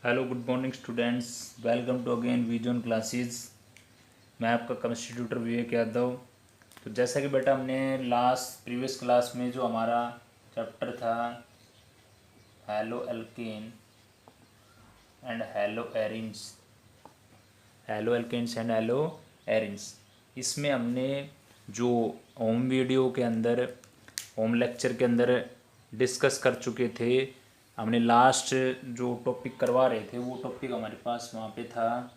Hello good morning students. Welcome to again vision classes. मैं आपका chemistry tutor विवेक यादव। तो जैसा कि बेटा हमने लास्ट प्रीवियस क्लास में जो हमारा चैप्टर था haloalkane and haloalkanes and haloarenes, इसमें हमने जो होम वीडियो के अंदर होम लेक्चर के अंदर डिस्कस कर चुके थे। हमने लास्ट जो टॉपिक करवा रहे थे वो टॉपिक हमारे पास वहाँ पे था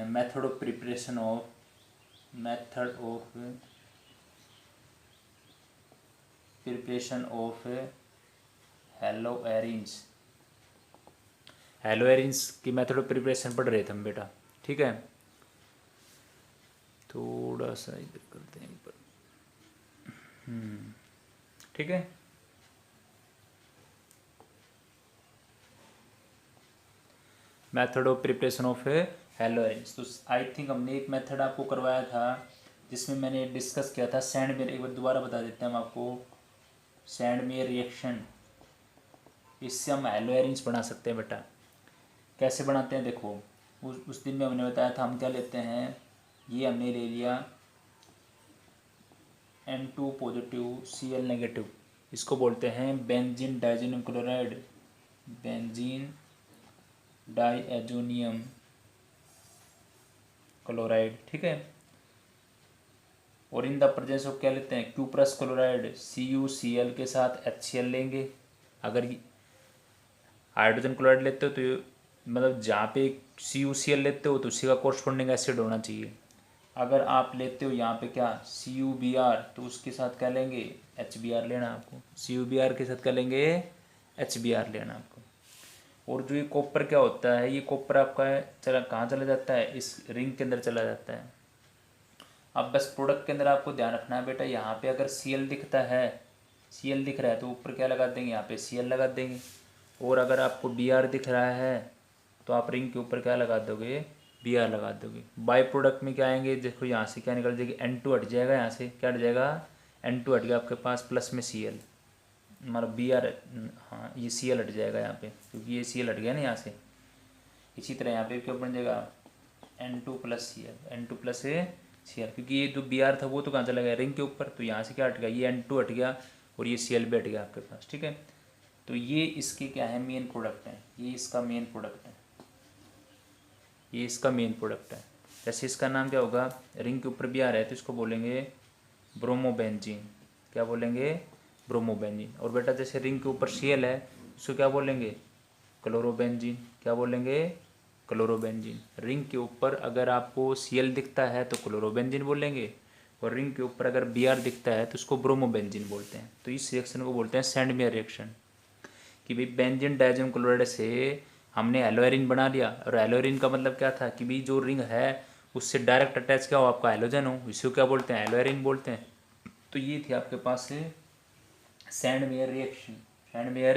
method of preparation of hello arenes की मेथड ऑफ प्रिपरेशन पढ़ रहे थे हम बेटा। ठीक है, थोड़ा सा इधर करते हैं ऊपर। ठीक है, method of preparation of hello arenes. तो आई थिंक हमने एक मेथड आपको करवाया था जिसमें मैंने डिस्कस किया था सैंड मेयर। एक बार दोबारा बता देते हैं हम आपको। सैंड मेयर रिएक्शन, इससे हम हेलो एरिन्स बना सकते हैं बेटा। कैसे बनाते हैं देखो, उस दिन में हमने बताया था हम क्या लेते हैं। ये हमने ले लिया N2 पॉजिटिव Cl नेगेटिव, इसको बोलते हैं benzene डाइजेनियम chloride, benzene diazonium chloride. ठीक है, और इन द प्रेजेंस ऑफ क्या लेते हैं क्यूप्रस क्लोराइड CuCl के साथ HCl लेंगे। अगर हाइड्रोजन क्लोराइड लेते हो तो मतलब जहाँ पे CuCl लेते हो तो उसी का कोरस्पोंडिंग एसिड होना चाहिए। अगर आप लेते हो यहाँ पे क्या CuBr तो उसके साथ क्या लेंगे HBr लेना आपको। CuBr के साथ क्या लेंगे HBr लेना आपको। और जो ये कॉपर क्या होता है, ये कॉपर आपका चला कहाँ चला जाता है, इस रिंग के अंदर चला जाता है। अब बस प्रोडक्ट के अंदर आपको ध्यान रखना है बेटा, यहाँ पे अगर Cl दिखता है, Cl दिख रहा है तो ऊपर क्या लगा देंगे, यहाँ पे Cl लगा देंगे। और अगर आपको Br दिख रहा है तो आप रिंग के ऊपर क्या लगा दोगे Br लगा दोगे। बाई प्रोडक्ट में क्या आएंगे देखो, यहाँ से क्या निकल जाएगी N2 हट जाएगा, यहाँ से क्या हट जाएगा N2 हट गया आपके पास, प्लस में Cl मतलब Br। हाँ ये Cl हट जाएगा यहाँ पे क्योंकि ये Cl हट गया ना यहाँ से। इसी तरह यहाँ पे क्या बन जाएगा N2 प्लस Cl क्योंकि ये जो Br था वो तो कहाँ चला गया रिंग के ऊपर, तो यहाँ से क्या हट गया ये N2 हट गया और ये Cl भी हट गया आपके पास। ठीक है, तो ये इसके क्या है मेन प्रोडक्ट है, ये इसका मेन प्रोडक्ट है, ये इसका मेन प्रोडक्ट है। जैसे इसका नाम क्या होगा, रिंग के ऊपर Br है तो इसको बोलेंगे ब्रोमोबेंजीन। क्या बोलेंगे ब्रोमोबेंजीन। और बेटा जैसे रिंग के ऊपर Cl है इसको क्या बोलेंगे क्लोरोबेंजीन। क्या बोलेंगे क्लोरोबेंजीन। रिंग के ऊपर अगर आपको Cl दिखता है तो क्लोरोबेंजीन बोलेंगे, और रिंग के ऊपर अगर Br दिखता है तो उसको ब्रोमोबेंजीन बोलते हैं। तो इस रिएक्शन को बोलते हैं सैंड मेयर रिएक्शन। कि भाई बेंजीन डाइजेनियम क्लोराइड से हमने एलोएरिन बना लिया, और एलोएरिन का मतलब क्या था कि भाई जो रिंग है उससे डायरेक्ट अटैच क्या हो आपका हेलोजन हो, इसको क्या बोलते हैं एलोएरिन बोलते हैं। तो ये थी आपके पास से sand mayor reaction. Sand mayor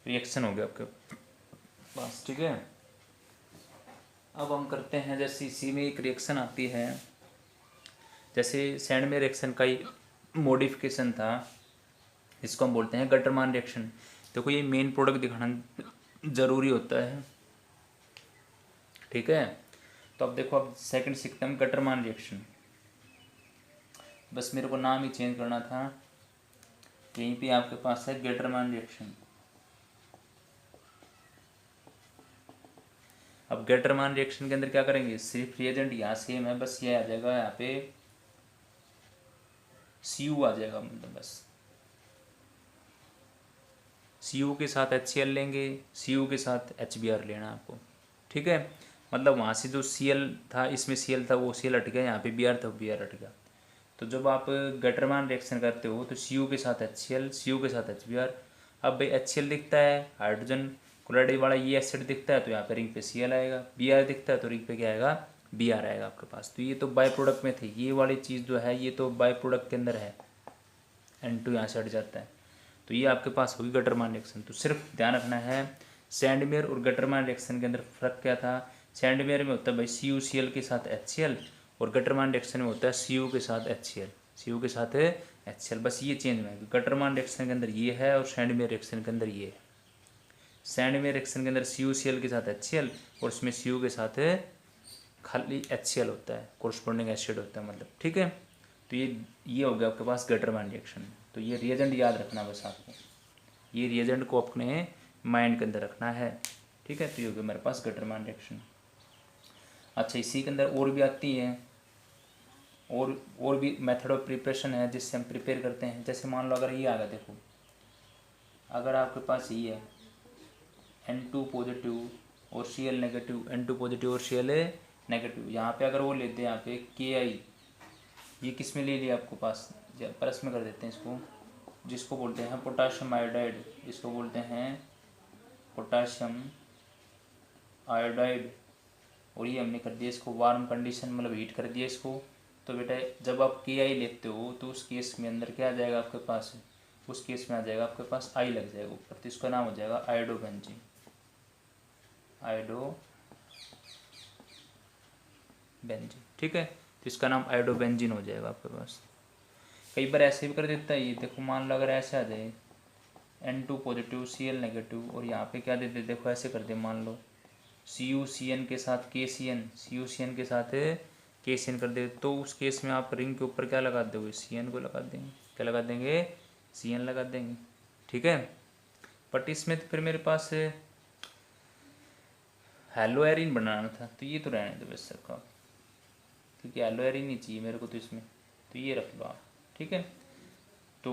reaction हो गया आपके पास। ठीक है, अब हम करते हैं जैसे इसी में एक रिएक्शन आती है, जैसे सैंड मेयर रिएक्शन का ही मॉडिफिकेशन था, इसको हम बोलते हैं गटरमान रिएक्शन। देखो ये मेन प्रोडक्ट दिखाना ज़रूरी होता है। ठीक है, तो अब देखो अब सेकंड सीखते हैं गटरमान रिएक्शन। बस मेरे को नाम ही चेंज करना था, यहीं पे आपके पास है गटरमान रिएक्शन। अब गटरमान रिएक्शन के अंदर क्या करेंगे, सिर्फ रिएजेंट यहाँ सेम है, बस ये आ जाएगा यहाँ पे Cu आ जाएगा, मतलब बस Cu के साथ HCl लेंगे, Cu के साथ HBr लेना आपको। ठीक है, मतलब वहाँ से जो Cl था इसमें Cl था वो Cl हट गया, यहाँ पे Br था Br हट गया। तो जब आप गटरमान रिएक्शन करते हो तो Cu के साथ HCl, Cu के साथ HBr। अब भाई HCl दिखता है हाइड्रोजन क्लोराइड वाला ये एसिड दिखता है तो यहाँ पे रिंग पे Cl आएगा, Br दिखता है तो रिंग पे क्या आएगा Br आएगा आपके पास। तो ये तो बाई प्रोडक्ट में थे, ये वाली चीज़ जो है ये तो बाई प्रोडक्ट के अंदर है, N2 यहाँ से हट जाता है। तो ये आपके पास होगी गटरमान रिएक्शन। तो सिर्फ ध्यान रखना है सैंडमेयर और गटरमान रिएक्शन के अंदर फ़र्क क्या था। सैंडमेयर में होता है भाई CuCl के साथ HCl, और गटरमान रिएक्शन में होता है Cu के साथ HCl, Cu के साथ HCl। बस ये चेंज है, गटरमान रिएक्शन के अंदर ये है और सैंडमेयर रिएक्शन के अंदर ये है। सैंड में रिएक्शन के अंदर CuCl के साथ HCl और इसमें Cu के साथ खाली HCl होता है, कोरस्पोंडिंग एसिड होता है मतलब, ठीक है। तो ये हो गया आपके पास गटरमैन रिएक्शन। तो ये रिएजेंट याद रखना बस आपको, ये रिएजेंट को अपने माइंड के अंदर रखना है, ठीक है। तो ये हो गया मेरे पास गटरमैन रिएक्शन। अच्छा, इसी के अंदर और भी आती है, और भी मेथड ऑफ प्रिपरेशन है जिससे हम प्रिपेयर करते हैं। जैसे मान लो अगर ये आ गया, देखो अगर आपके पास ये है N2 पॉजिटिव और Cl नेगेटिव, N2 पॉजिटिव और Cl नेगेटिव, यहाँ पे अगर वो लेते हैं यहाँ पे Ki, ये किस में ले लिया आपको पास, प्लस में कर देते हैं इसको, जिसको बोलते हैं पोटाशियम आयोडाइड, जिसको बोलते हैं पोटाशियम आयोडाइड। और ये हमने कर दिया इसको वार्म कंडीशन, मतलब हीट कर दिया इसको। तो बेटा जब आप Ki लेते हो तो उस केस में अंदर क्या आ जाएगा आपके पास, उस केस में आ जाएगा आपके पास I लग जाएगा ऊपर, तो इसका नाम हो जाएगा आयोडोबेंजीन, आयोडोबेंजीन, ठीक है। तो इसका नाम आयोडोबेंजीन हो जाएगा आपके पास। कई बार ऐसे भी कर देता है, ये देखो मान लो अगर ऐसे आ जाए N2 पॉजिटिव Cl नेगेटिव और यहाँ पे क्या दे दे, देखो ऐसे कर दे, मान लो CuCN के साथ KCN, CuCN के साथ KCN कर दे, तो उस केस में आप रिंग के ऊपर क्या लगा दोगे, Cn को लगा देंगे, क्या लगा देंगे, Cn लगा देंगे, ठीक है। बट इसमें तो फिर मेरे पास हेलो एरिन बनाना था, तो ये तो रहने दो बस रखा, क्योंकि हेलो एरिन नहीं चाहिए मेरे को तो इसमें, तो ये रख लो आप, ठीक है। तो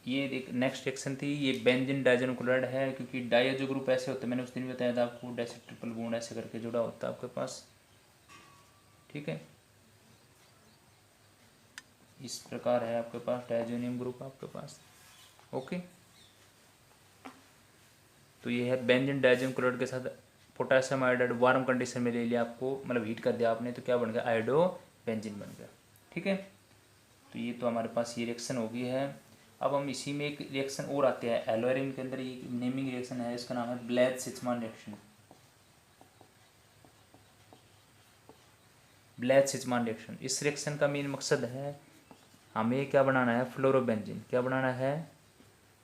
ये एक नेक्स्ट रिएक्शन थी, ये बेंजीन डाइजेन क्लोराइड है, क्योंकि डाइजो ग्रुप ऐसे होते हैं, मैंने उस दिन बताया था आपको, डाइसो ट्रिपल बॉन्ड ऐसे करके जुड़ा होता है आपके पास, ठीक है। इस प्रकार है आपके पास डाइजोनियम ग्रुप आपके पास, ओके। तो ये है बेंजीन डाइजेन क्लोराइड के साथ पोटेशियम आयोडाइड वार्म कंडीशन में ले लिया आपको, मतलब हीट कर दिया आपने, तो क्या बन गया, आयोडो बेंजीन बन गया, ठीक है। तो ये तो हमारे पास ये रिएक्शन हो गई है। अब हम इसी में एक रिएक्शन और आते हैं एलोएरिन के अंदर, ये नेमिंग रिएक्शन है, इसका नाम है ब्लैथ-सिचमान रिएक्शन। ब्लैथ-सिचमान रिएक्शन, इस रिएक्शन का मेन मकसद है हमें क्या बनाना है, फ्लोरोबेंजीन, क्या बनाना है,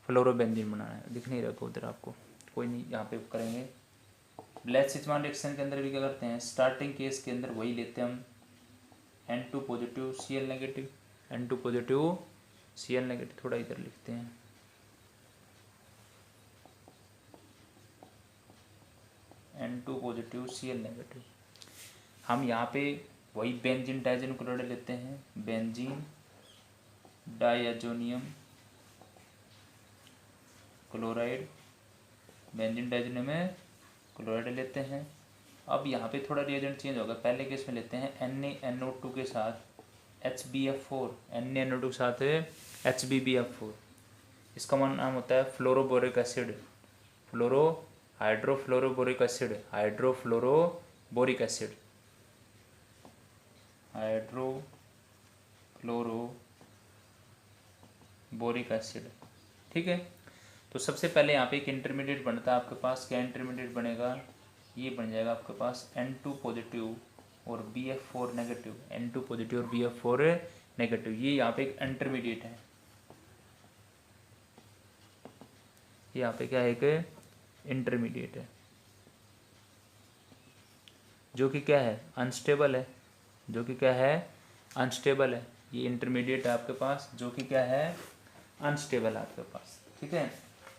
फ्लोरोबेंजीन बनाना है। दिख नहीं रहा उधर आपको, कोई नहीं, यहाँ पे करेंगे। ब्लैथ-सिचमान रिएक्शन के अंदर भी क्या करते हैं, स्टार्टिंग केस के अंदर वही लेते हैं हम N2 positive Cl negative, N2 positive Cl negative, थोड़ा इधर लिखते हैं, N2 पॉजिटिव Cl नेगेटिव। हम यहाँ पे वही बेंजीन डाइजेन क्लोराइड लेते हैं, बेंजीन डाइएजोनियम क्लोराइड, बेंजीन डाइजेनियम में क्लोराइड लेते हैं। अब यहाँ पे थोड़ा रिएजेंट चेंज होगा, पहले केस में लेते हैं NaNO2 के साथ HbF4, NaNO2 के साथ HbBF4, इसका नाम होता है fluoroboric acid, hydrofluoroboric acid, hydrofluoroboric acid, hydrofluoroboric acid, ठीक है। तो सबसे पहले यहाँ पे एक इंटरमीडिएट बनता है आपके पास, क्या इंटरमीडिएट बनेगा, ये बन जाएगा आपके पास N2 पॉजिटिव और BF4 नेगेटिव, N2 पॉजिटिव और BF4 नेगेटिव, ये यहाँ पे एक इंटरमीडिएट है, यहाँ पे क्या है, एक इंटरमीडिएट है जो कि क्या है, अनस्टेबल है, जो कि क्या है, अनस्टेबल है। ये इंटरमीडिएट है आपके पास जो कि क्या है, अनस्टेबल है आपके पास, ठीक है।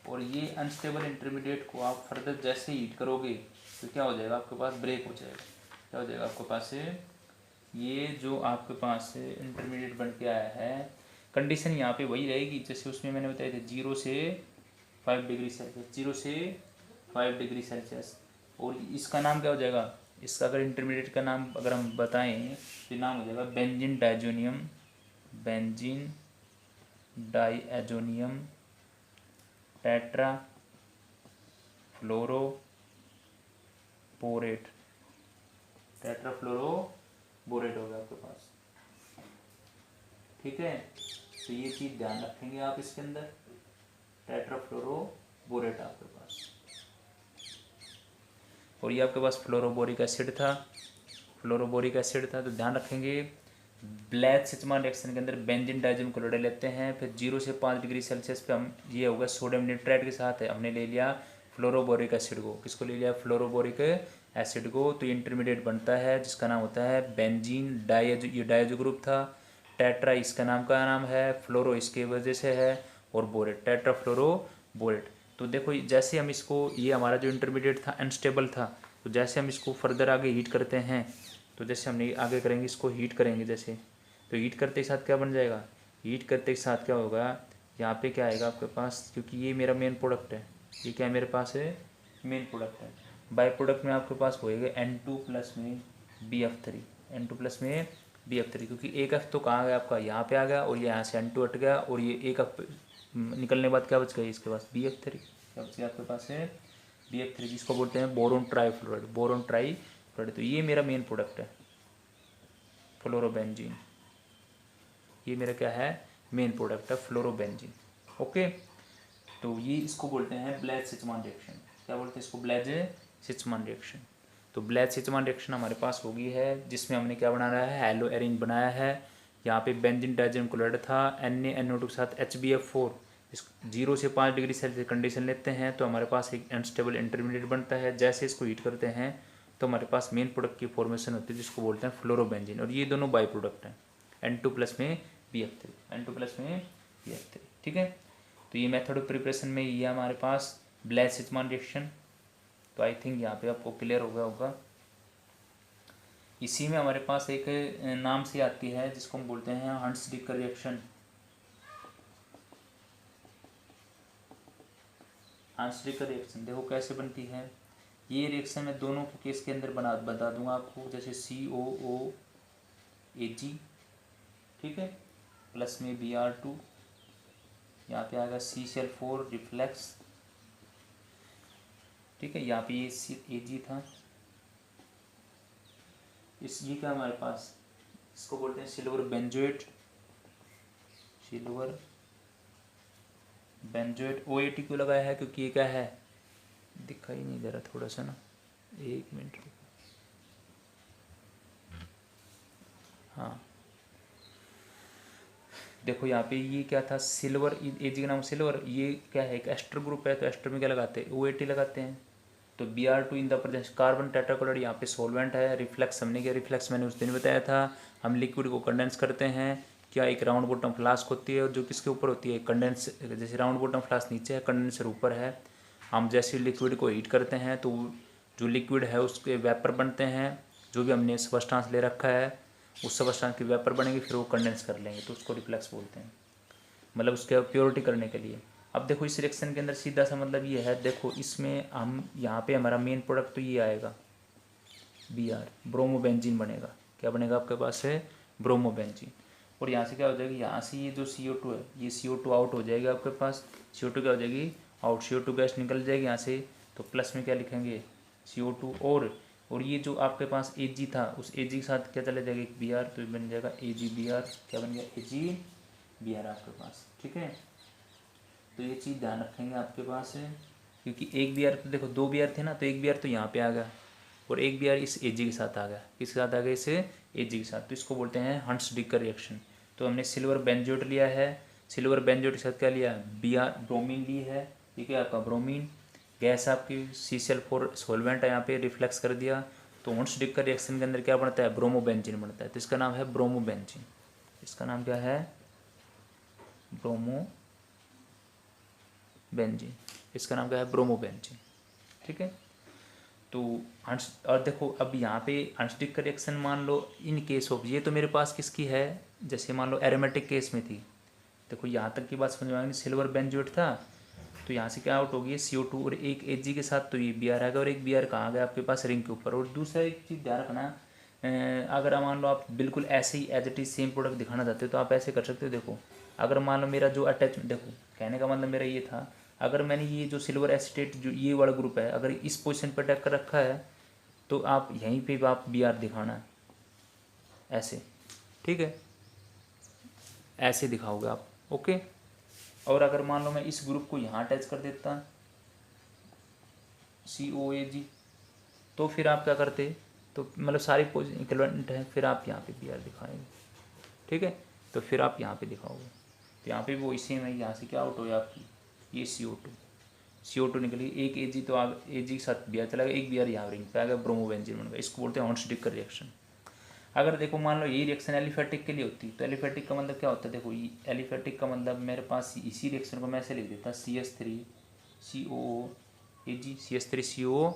और ये अनस्टेबल इंटरमीडिएट को आप फर्दर जैसे हीट करोगे तो क्या हो जाएगा आपके पास, ब्रेक हो जाएगा, क्या हो जाएगा आपके पास से, ये जो आपके पास इंटरमीडिएट बन के आया है, कंडीशन यहाँ पे वही रहेगी जैसे उसमें मैंने बताया था 0 से 5 डिग्री सेल्सियस, 0 से 5 डिग्री सेल्सियस। और इसका नाम क्या हो जाएगा, इसका अगर इंटरमीडिएट का नाम अगर हम बताएं तो नाम हो जाएगा benzene diazonium, benzene diazonium tetra fluoroborate, tetra fluoroborate हो गया आपके पास, ठीक है। तो ये चीज़ ध्यान रखेंगे आप इसके अंदर, टेट्रा फ्लोरोबोरेट आपके पास। और ये आपके पास फ्लोरोबोरिक एसिड था, फ्लोरोबोरिक एसिड था, तो ध्यान रखेंगे ब्लैथ-सिचमान रिएक्शन के अंदर बेंजीन डाइजेन क्लोराइड लेते हैं, फिर 0 से 5 डिग्री सेल्सियस पे हम, ये होगा सोडियम नाइट्राइड के साथ है, हमने ले लिया फ्लोरोबोरिक एसिड को, किसको ले लिया, फ्लोरोबोरिक एसिड को। तो ये इंटरमीडिएट बनता है जिसका नाम होता है बेंजीन डायजो, ये डायजो ग्रुप था। टेट्रा इसका नाम का नाम है, फ्लोरो इसके वजह से है, और बोरेट टेट्रा फ्लोरो बोरेट। तो देखो जैसे हम इसको, ये हमारा जो इंटरमीडिएट था अनस्टेबल था, तो जैसे हम इसको फर्दर आगे हीट करते हैं, तो जैसे हमने आगे करेंगे इसको हीट करेंगे जैसे, तो हीट करते के साथ क्या बन जाएगा, हीट करते के साथ क्या होगा, यहाँ पे क्या आएगा आपके पास, क्योंकि ये मेरा मेन प्रोडक्ट है, ये क्या मेरे पास है, मेन प्रोडक्ट है। बाई प्रोडक्ट में आपके पास होएगा N2 प्लस में BF3, N2 प्लस में BF3, क्योंकि एक F तो कहाँ गया आपका, यहाँ पे आ गया, और ये यहाँ से N2 हट गया, और ये एक F निकलने के बाद क्या बच गया इसके पास, BF3, क्या बच गया आपके पास है BF3, जिसको बोलते हैं बोरोन ट्राईफ्लोराइड, बोरोन ट्राईफ्लोराइड। तो ये मेरा मेन प्रोडक्ट है फ्लोरोबेंजीन, ये मेरा क्या है, मेन प्रोडक्ट है फ्लोरोबेंजीन। ओके, तो ये इसको बोलते हैं ब्लैज सिचमान रिएक्शन, क्या बोलते हैं इसको, ब्लैज सिचमान रिएक्शन। तो ब्लैज सिचमान रिएक्शन हमारे पास हो गई है, जिसमें हमने क्या बनाया है, हेलो एरिन बनाया है। यहाँ पे बेंजीन डाइजीन क्लोराइड था, NaNO2 के साथ HBF4, इस 0 से 5 डिग्री सेल्सियस कंडीशन लेते हैं तो हमारे पास एक अनस्टेबल इंटरमीडिएट बनता है। जैसे इसको हीट करते हैं तो हमारे पास मेन प्रोडक्ट की फॉर्मेशन होती है जिसको बोलते हैं फ्लोरोबेंजीन, और ये दोनों बाई प्रोडक्ट हैं, N2 प्लस में BF3, N2 प्लस में BF3। ठीक है, तो ये मेथड ऑफ प्रिपरेशन में ये हमारे पास ब्लैज सिचमान रिएक्शन। तो आई थिंक यहाँ पे आपको क्लियर हो गया होगा। इसी में हमारे पास एक नाम से आती है जिसको हम बोलते हैं हंट्स-डिकर रिएक्शन। हंट्स-डिकर रिएक्शन देखो कैसे बनती है। ये रिएक्शन मैं दोनों के केस के अंदर बता दूंगा आपको, जैसे COOAG, ठीक है, प्लस में Br2, यहाँ पे आएगा CCl4 रिफ्लेक्स, ठीक है, यहाँ पे ये Ag था, इस ये क्या हमारे पास, इसको बोलते हैं silver benzoate, silver benzoate. OAT क्यों लगाया है, क्योंकि ये क्या है, दिखाई नहीं दे रहा थोड़ा सा ना, एक मिनट, हाँ देखो यहाँ पे ये क्या था, सिल्वर, Ag का नाम सिल्वर, ये क्या है, एक एस्टर ग्रुप है, तो एस्टर में क्या लगाते हैं, OAT लगाते हैं। तो Br2 in the presence carbon tetrachloride, यहाँ पे सॉल्वेंट है। रिफ्लेक्स हमने किया, रिफ्लेक्स मैंने उस दिन बताया था, हम लिक्विड को कंडेंस करते हैं। क्या एक राउंड बॉटम फ्लास्क होती है जो किसके ऊपर होती है, कंडेंस, जैसे राउंड बॉटम फ्लास्क नीचे है, कंडेंसर ऊपर है। हम जैसे लिक्विड को हीट करते हैं तो जो लिक्विड है उसके वेपर बनते हैं, जो भी हमने सब्सटेंस ले रखा है उस सब्सटेंस की वेपर बनेगी, फिर वो कंडेंस कर लेंगे, तो उसको रिफ्लेक्स बोलते हैं, मतलब उसके प्योरिटी करने के लिए। अब देखो इस रिएक्शन के अंदर सीधा सा मतलब ये है, देखो इसमें हम यहाँ पे हमारा मेन प्रोडक्ट तो ये आएगा Br, ब्रोमोबेंजीन बनेगा। क्या बनेगा आपके पास है, ब्रोमोबेंजीन। और यहाँ से क्या हो जाएगी, यहाँ से ये जो CO2 है, ये CO2 आउट हो जाएगा आपके पास, CO2 क्या हो जाएगी आउट, CO2 गैस निकल जाएगी यहाँ से। तो प्लस में क्या लिखेंगे, CO2, और ये जो आपके पास Ag था, उस Ag के साथ क्या चला जाएगा, एक Br, तो बन जाएगा AgBr, क्या बन गया, AgBr आपके पास। ठीक है, तो ये चीज़ ध्यान रखेंगे आपके पास है, क्योंकि एक Br तो देखो 2 Br थे ना, तो एक Br तो यहाँ पे आ गया, और एक Br इस Ag के साथ आ गया, किसके साथ आ गया, इस Ag के साथ। तो इसको बोलते हैं हंट्स-डिकर रिएक्शन। तो हमने सिल्वर बेंजोएट लिया है, सिल्वर बेंजोएट के साथ क्या लिया, Br ब्रोमीन ली है, ठीक है, आपका ब्रोमीन गैस आपकी, CCl4 सॉल्वेंट है, यहाँ पे रिफ्लेक्स कर दिया। तो हंट्स-डिकर रिएक्शन के अंदर क्या बनता है, ब्रोमोबेंजीन बनता है। तो इसका नाम है ब्रोमोबेंजीन, इसका नाम क्या है, ब्रोमोबेंजीन, इसका नाम क्या है, ब्रोमोबेंजीन। ठीक है, तो और देखो अब यहाँ पे हंट्स-डिकर रिएक्शन मान लो इन केस ऑफ, ये तो मेरे पास किसकी है, जैसे मान लो एरोमेटिक केस में थी। देखो यहाँ तक की बात समझ में आएगी, सिल्वर बेंजोएट था, तो यहाँ से क्या आउट हो गई, CO2 और एक Ag के साथ, तो ये Br आ गया, और एक Br कहाँ गया आपके पास, रिंग के ऊपर। और दूसरा एक चीज़ ध्यान रखना, अगर मान लो आप बिल्कुल ऐसे ही as it is same product दिखाना चाहते हो तो आप ऐसे कर सकते हो। देखो अगर मान लो मेरा जो अटैचमेंट, देखो कहने का मतलब मेरा ये था, अगर मैंने ये जो सिल्वर एसिटेट जो ये वाला ग्रुप है अगर इस पोजीशन पर अटैक कर रखा है, तो आप यहीं पे आप Br दिखाना है ऐसे, ठीक है, ऐसे दिखाओगे आप। ओके, और अगर मान लो मैं इस ग्रुप को यहाँ अटैच कर देता COAG, तो फिर आप क्या करते, तो मतलब सारी पोजिशन इक्विवेलेंट है, फिर आप यहाँ पे Br दिखाएंगे, ठीक है, तो फिर आप यहाँ पे दिखाओगे, तो यहाँ पे वो इसी में यहाँ से क्या आउट हो गया आपकी, ये CO2 निकली, एक Ag तो Ag के साथ Br चला गया, एक Br यहाँ रिंग पे आ गया, ब्रोमोबेंजीन बन गया। इसको बोलते हैं हॉर्न-स्टिकर रिएक्शन। अगर देखो मान लो यही रिएक्शन एलिफेटिक के लिए होती तो एलिफेटिक का मतलब क्या होता है, देखो एलिफेटिक का मतलब मेरे पास इसी रिएक्शन को मैं ऐसे लिख देता CH3COO CH3COO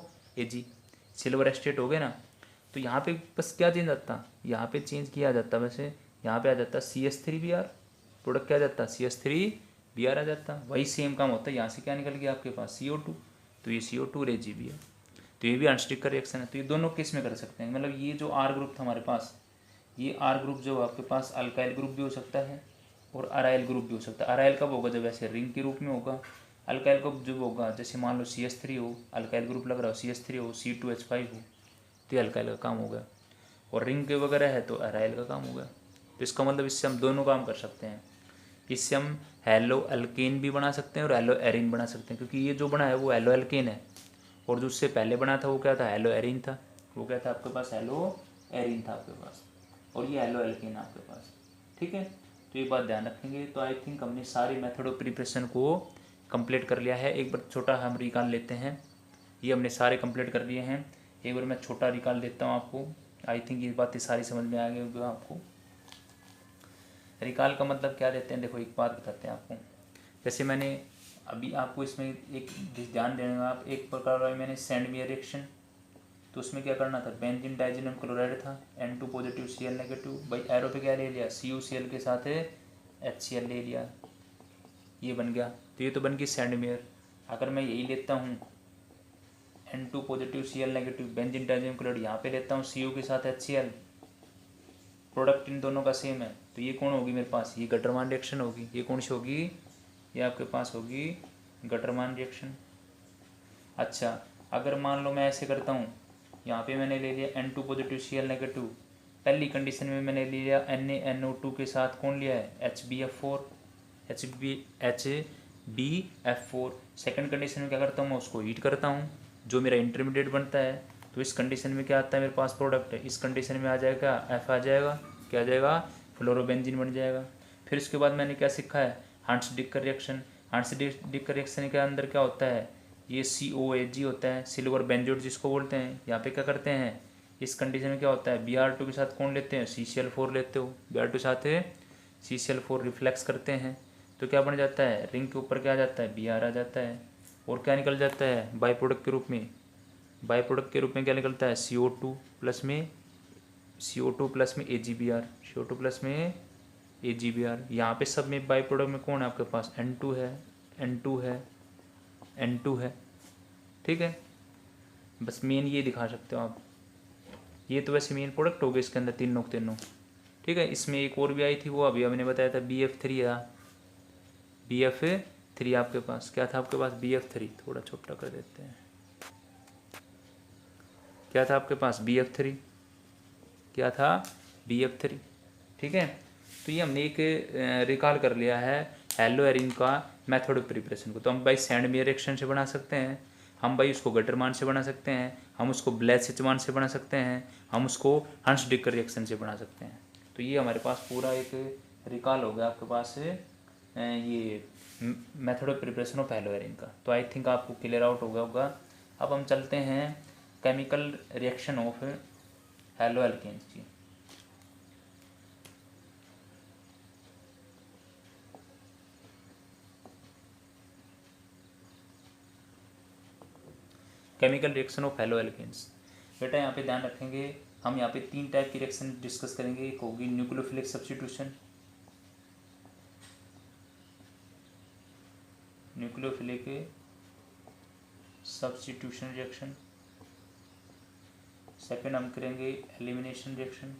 सिल्वर एस्टेट हो गया ना। तो यहाँ पे बस क्या चेंज आता, यहाँ पे चेंज किया जाता, वैसे यहाँ पे आ जाता CH3Br, प्रोडक्ट क्या आ जाता CH3Br आ जाता। वही सेम काम होता है, यहाँ से क्या निकल गया आपके पास CO2, तो ये CO2 और Ag है, तो ये भी अनस्टिकर रिएक्शन है। तो ये दोनों केस में कर सकते हैं, मतलब ये जो R ग्रुप था हमारे पास, ये R ग्रुप जो आपके पास अल्काइल ग्रुप भी हो सकता है और अराइल ग्रुप भी हो सकता है। अराइल कब होगा, जब ऐसे रिंग के रूप में होगा। अल्काइल कब जब होगा, जैसे मान लो CH3 हो, अल्काइल ग्रुप लग रहा हो, CH3 हो, C2H5 हो, तो ये अल्काइल का काम हो गया। और रिंग के वगैरह है तो अराइल का काम हो गया। तो इसका मतलब इससे हम दोनों काम कर सकते हैं। इससे हम हेलो अल्केन भी बना सकते हैं और हेलो एरिन बना सकते हैं, क्योंकि ये जो बना है वो हेलो अल्केन है, और जो उससे पहले बना था वो क्या था, हेलो एरिन था। वो क्या था आपके पास, हेलो एरिन था आपके पास, और ये हेलो एल्केन आपके पास। ठीक है, तो ये बात ध्यान रखेंगे। तो आई थिंक हमने सारी मेथड ऑफ प्रिपरेशन को कंप्लीट कर लिया है। एक बार छोटा हम रिकॉल लेते हैं, ये हमने सारे कंप्लीट कर लिए हैं। एक बार मैं छोटा रिकॉल देता हूँ आपको। आई थिंक ये बातें सारी समझ में आ गई होगी आपको। रिकॉल का मतलब क्या देते हैं, देखो एक बात बताते हैं आपको। जैसे मैंने अभी आपको इसमें एक ध्यान देना, आप एक प्रकार मैंने सेंडमेयर रिएक्शन, तो उसमें क्या करना था, बेंजीन डाइजीनम क्लोराइड था, N2 पॉजिटिव Cl नेगेटिव, भाई एरो पे क्या ले लिया, CuCl के साथ HCl ले लिया, ये बन गया। तो ये तो बन गई सेंडमेयर। अगर मैं यही लेता हूँ N2 positive Cl negative benzene diazonium chloride, यहाँ पे लेता हूँ Cu के साथ HCl, प्रोडक्ट इन दोनों का सेम है, तो ये कौन होगी मेरे पास, ये गटरमान रिएक्शन होगी। ये कौन सी होगी, ये आपके पास होगी गटरमान रिएक्शन। अच्छा, अगर मान लो मैं ऐसे करता हूँ, यहाँ पे मैंने ले लिया N2 पॉजिटिव Cl नेगेटिव, पहली कंडीशन में मैंने ले लिया NaNO2 के साथ कौन लिया है, HbF4। सेकंड कंडीशन में क्या करता हूँ, मैं उसको हीट करता हूँ, जो मेरा इंटरमीडिएट बनता है। तो इस कंडीशन में क्या आता है मेरे पास प्रोडक्ट है, इस कंडीशन में आ जाएगा F आ जाएगा, क्या आ जाएगा, फ्लोरोबेंजीन बन जाएगा। फिर उसके बाद मैंने क्या सीखा है, हंट्स-डिकर रिएक्शन। हंट्स-डिकर रिएक्शन के अंदर क्या होता है, ये COAG होता है, सिल्वर बेंजोट जिसको बोलते हैं। यहाँ पे क्या करते हैं, इस कंडीशन में क्या होता है, Br2 के साथ कौन लेते हैं, CCl4 लेते हो, Br2 के साथ CCl4 रिफ्लेक्स करते हैं, तो क्या बन जाता है, रिंग के ऊपर क्या आ जाता है, Br आ जाता है, और क्या निकल जाता है बाई प्रोडक्ट के रूप में, बाई प्रोडक्ट के रूप में क्या निकलता है, CO2 प्लस में AgBr, CO2 प्लस में AgBr। यहाँ पे सब में बाई प्रोडक्ट में कौन है आपके पास, N2 है, N2 है। ठीक है, बस मेन ये दिखा सकते हो आप। ये तो वैसे मेन प्रोडक्ट हो गए इसके अंदर तीनों के तीनों। ठीक है, इसमें एक और भी आई थी, वो अभी हमने बताया था BF3 था, BF3 आपके पास क्या था, आपके पास BF3, थोड़ा छोटा कर देते हैं, क्या था आपके पास BF3, क्या था BF3। ठीक है, तो ये हमने एक रिकॉल कर लिया है हेलो एरिन का मेथड ऑफ प्रिपरेशन को। तो हम भाई सैंडमेयर रिएक्शन से बना सकते हैं, हम भाई उसको गटरमान से बना सकते हैं, हम उसको ब्लैसिचमान से बना सकते हैं, हम उसको हंट्स-डिकर रिएक्शन से बना सकते हैं। तो ये हमारे पास पूरा एक रिकॉल हो गया आपके पास ये method of preparation of haloarene का। तो आई थिंक आपको क्लियर आउट हो गया होगा। अब हम चलते हैं chemical reaction of haloalkanes की। Chemical reaction of haloalkanes, बेटा यहाँ पे ध्यान रखेंगे, हम यहाँ पे 3 टाइप की रिएक्शन डिस्कस करेंगे। एक होगी nucleophilic substitution, nucleophilic substitution reaction. Second हम करेंगे elimination reaction,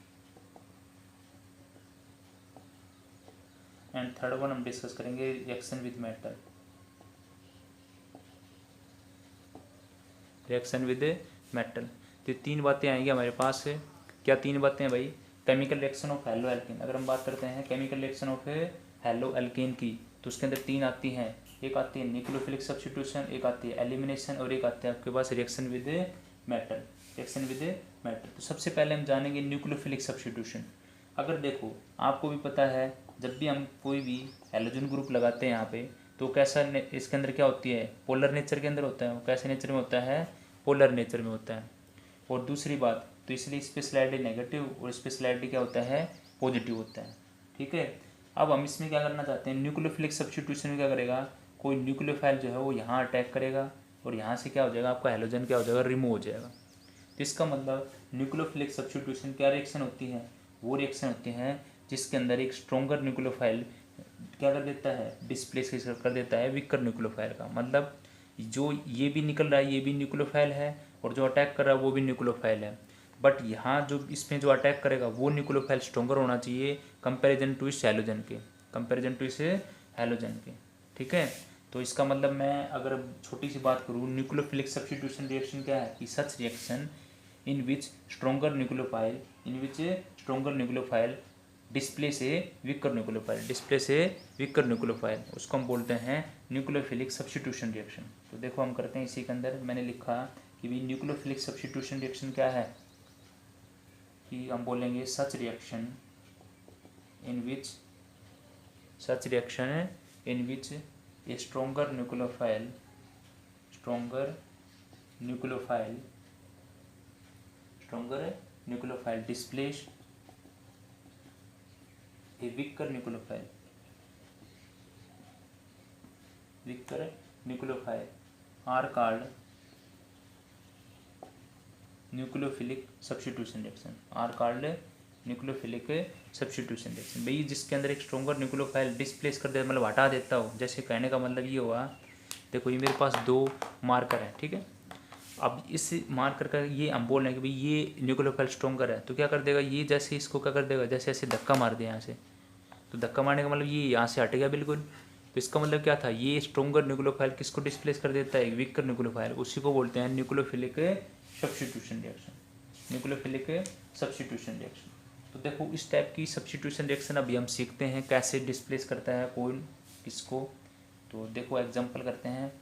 and third one हम डिस्कस करेंगे reaction with metal, reaction with metal. तो 3 बातें आएंगी हमारे पास। क्या 3 बातें हैं भाई, chemical reaction of halo alkane. अगर हम बात करते हैं chemical reaction of halo alkane की, तो उसके अंदर 3 आती हैं। एक आती है न्यूक्लियोफिलिक सब्स्टिट्यूशन, एक आती है एलिमिनेशन, और एक आती है आपके पास reaction with metal, reaction with metal. तो सबसे पहले हम जानेंगे न्यूक्लियोफिलिक सब्स्टिट्यूशन। अगर देखो आपको भी पता है, जब भी हम कोई भी हैलोजन ग्रुप लगाते हैं यहाँ पे, तो कैसा इसके अंदर क्या होती है, पोलर नेचर के अंदर होता है। वो कैसे नेचर में होता है, पोलर नेचर में होता है। और दूसरी बात तो इसलिए इस पर स्लाइडली नेगेटिव और इस पर स्लाइडली क्या होता है, पॉजिटिव होता है। ठीक है, अब हम इसमें क्या करना चाहते हैं, न्यूक्लियोफिलिक सब्स्टिट्यूशन में क्या करेगा, कोई न्यूक्लियोफाइल जो है वो यहाँ अटैक करेगा और यहाँ से क्या हो जाएगा, आपका हैलोजन क्या हो जाएगा, रिमूव हो जाएगा। तो इसका मतलब न्यूक्लियोफिलिक सब्स्टिट्यूशन क्या रिएक्शन होती है, वो रिएक्शन होती है जिसके अंदर एक स्ट्रॉन्गर न्यूक्लियोफाइल क्या कर देता है, डिस्प्लेस कर देता है वीकर न्यूक्लियोफाइल का। मतलब जो ये भी निकल रहा है ये भी न्यूक्लियोफाइल है और जो अटैक कर रहा है वो भी न्यूक्लियोफाइल है, बट यहाँ जो इसमें जो अटैक करेगा वो न्यूक्लियोफाइल स्ट्रॉन्गर होना चाहिए कंपैरिजन टू इस हैलोजन के, कंपैरिजन टू इस हैलोजन के। ठीक है, तो इसका मतलब मैं अगर छोटी सी बात करूँ, न्यूक्लियोफिलिक सब्स्टिट्यूशन रिएक्शन क्या है कि such reaction in which stronger nucleophile display से वीकर न्यूक्लियोफाइल, उसको हम बोलते हैं न्यूक्लियोफिलिक सब्स्टिट्यूशन रिएक्शन। तो देखो हम करते हैं, इसी के अंदर मैंने लिखा कि भाई न्यूक्लियोफिलिक सब्स्टिट्यूशन रिएक्शन क्या है, कि हम बोलेंगे such reaction in which A stronger nucleophile displace a weaker nucleophile are called nucleophilic substitution reaction, भाई जिसके अंदर एक स्ट्रॉन्गर न्यूक्लियोफाइल डिस्प्लेस कर दे, मतलब हटा देता हो। जैसे कहने का मतलब ये हुआ, देखो ये मेरे पास दो मार्कर है, ठीक है, अब इस मार्कर का ये हम बोल रहे हैं कि भाई ये न्यूक्लियोफाइल स्ट्रॉन्गर है, तो क्या कर देगा ये, जैसे इसको क्या कर देगा, जैसे ऐसे धक्का मार दिया यहाँ से, तो धक्का मारने का मतलब ये यहाँ से हट गया बिल्कुल। तो इसका मतलब क्या था, ये स्ट्रॉन्गर न्यूक्लियोफाइल किसको डिस्प्लेस कर देता है, वीकर न्यूक्लियोफाइल, उसी को बोलते हैं न्यूक्लियोफिलिक सब्स्टिट्यूशन रिएक्शन। तो देखो इस टाइप की सब्स्टिट्यूशन रिएक्शन अभी हम सीखते हैं कैसे डिस्प्लेस करता है कोई किसको। तो देखो एग्जाम्पल करते हैं,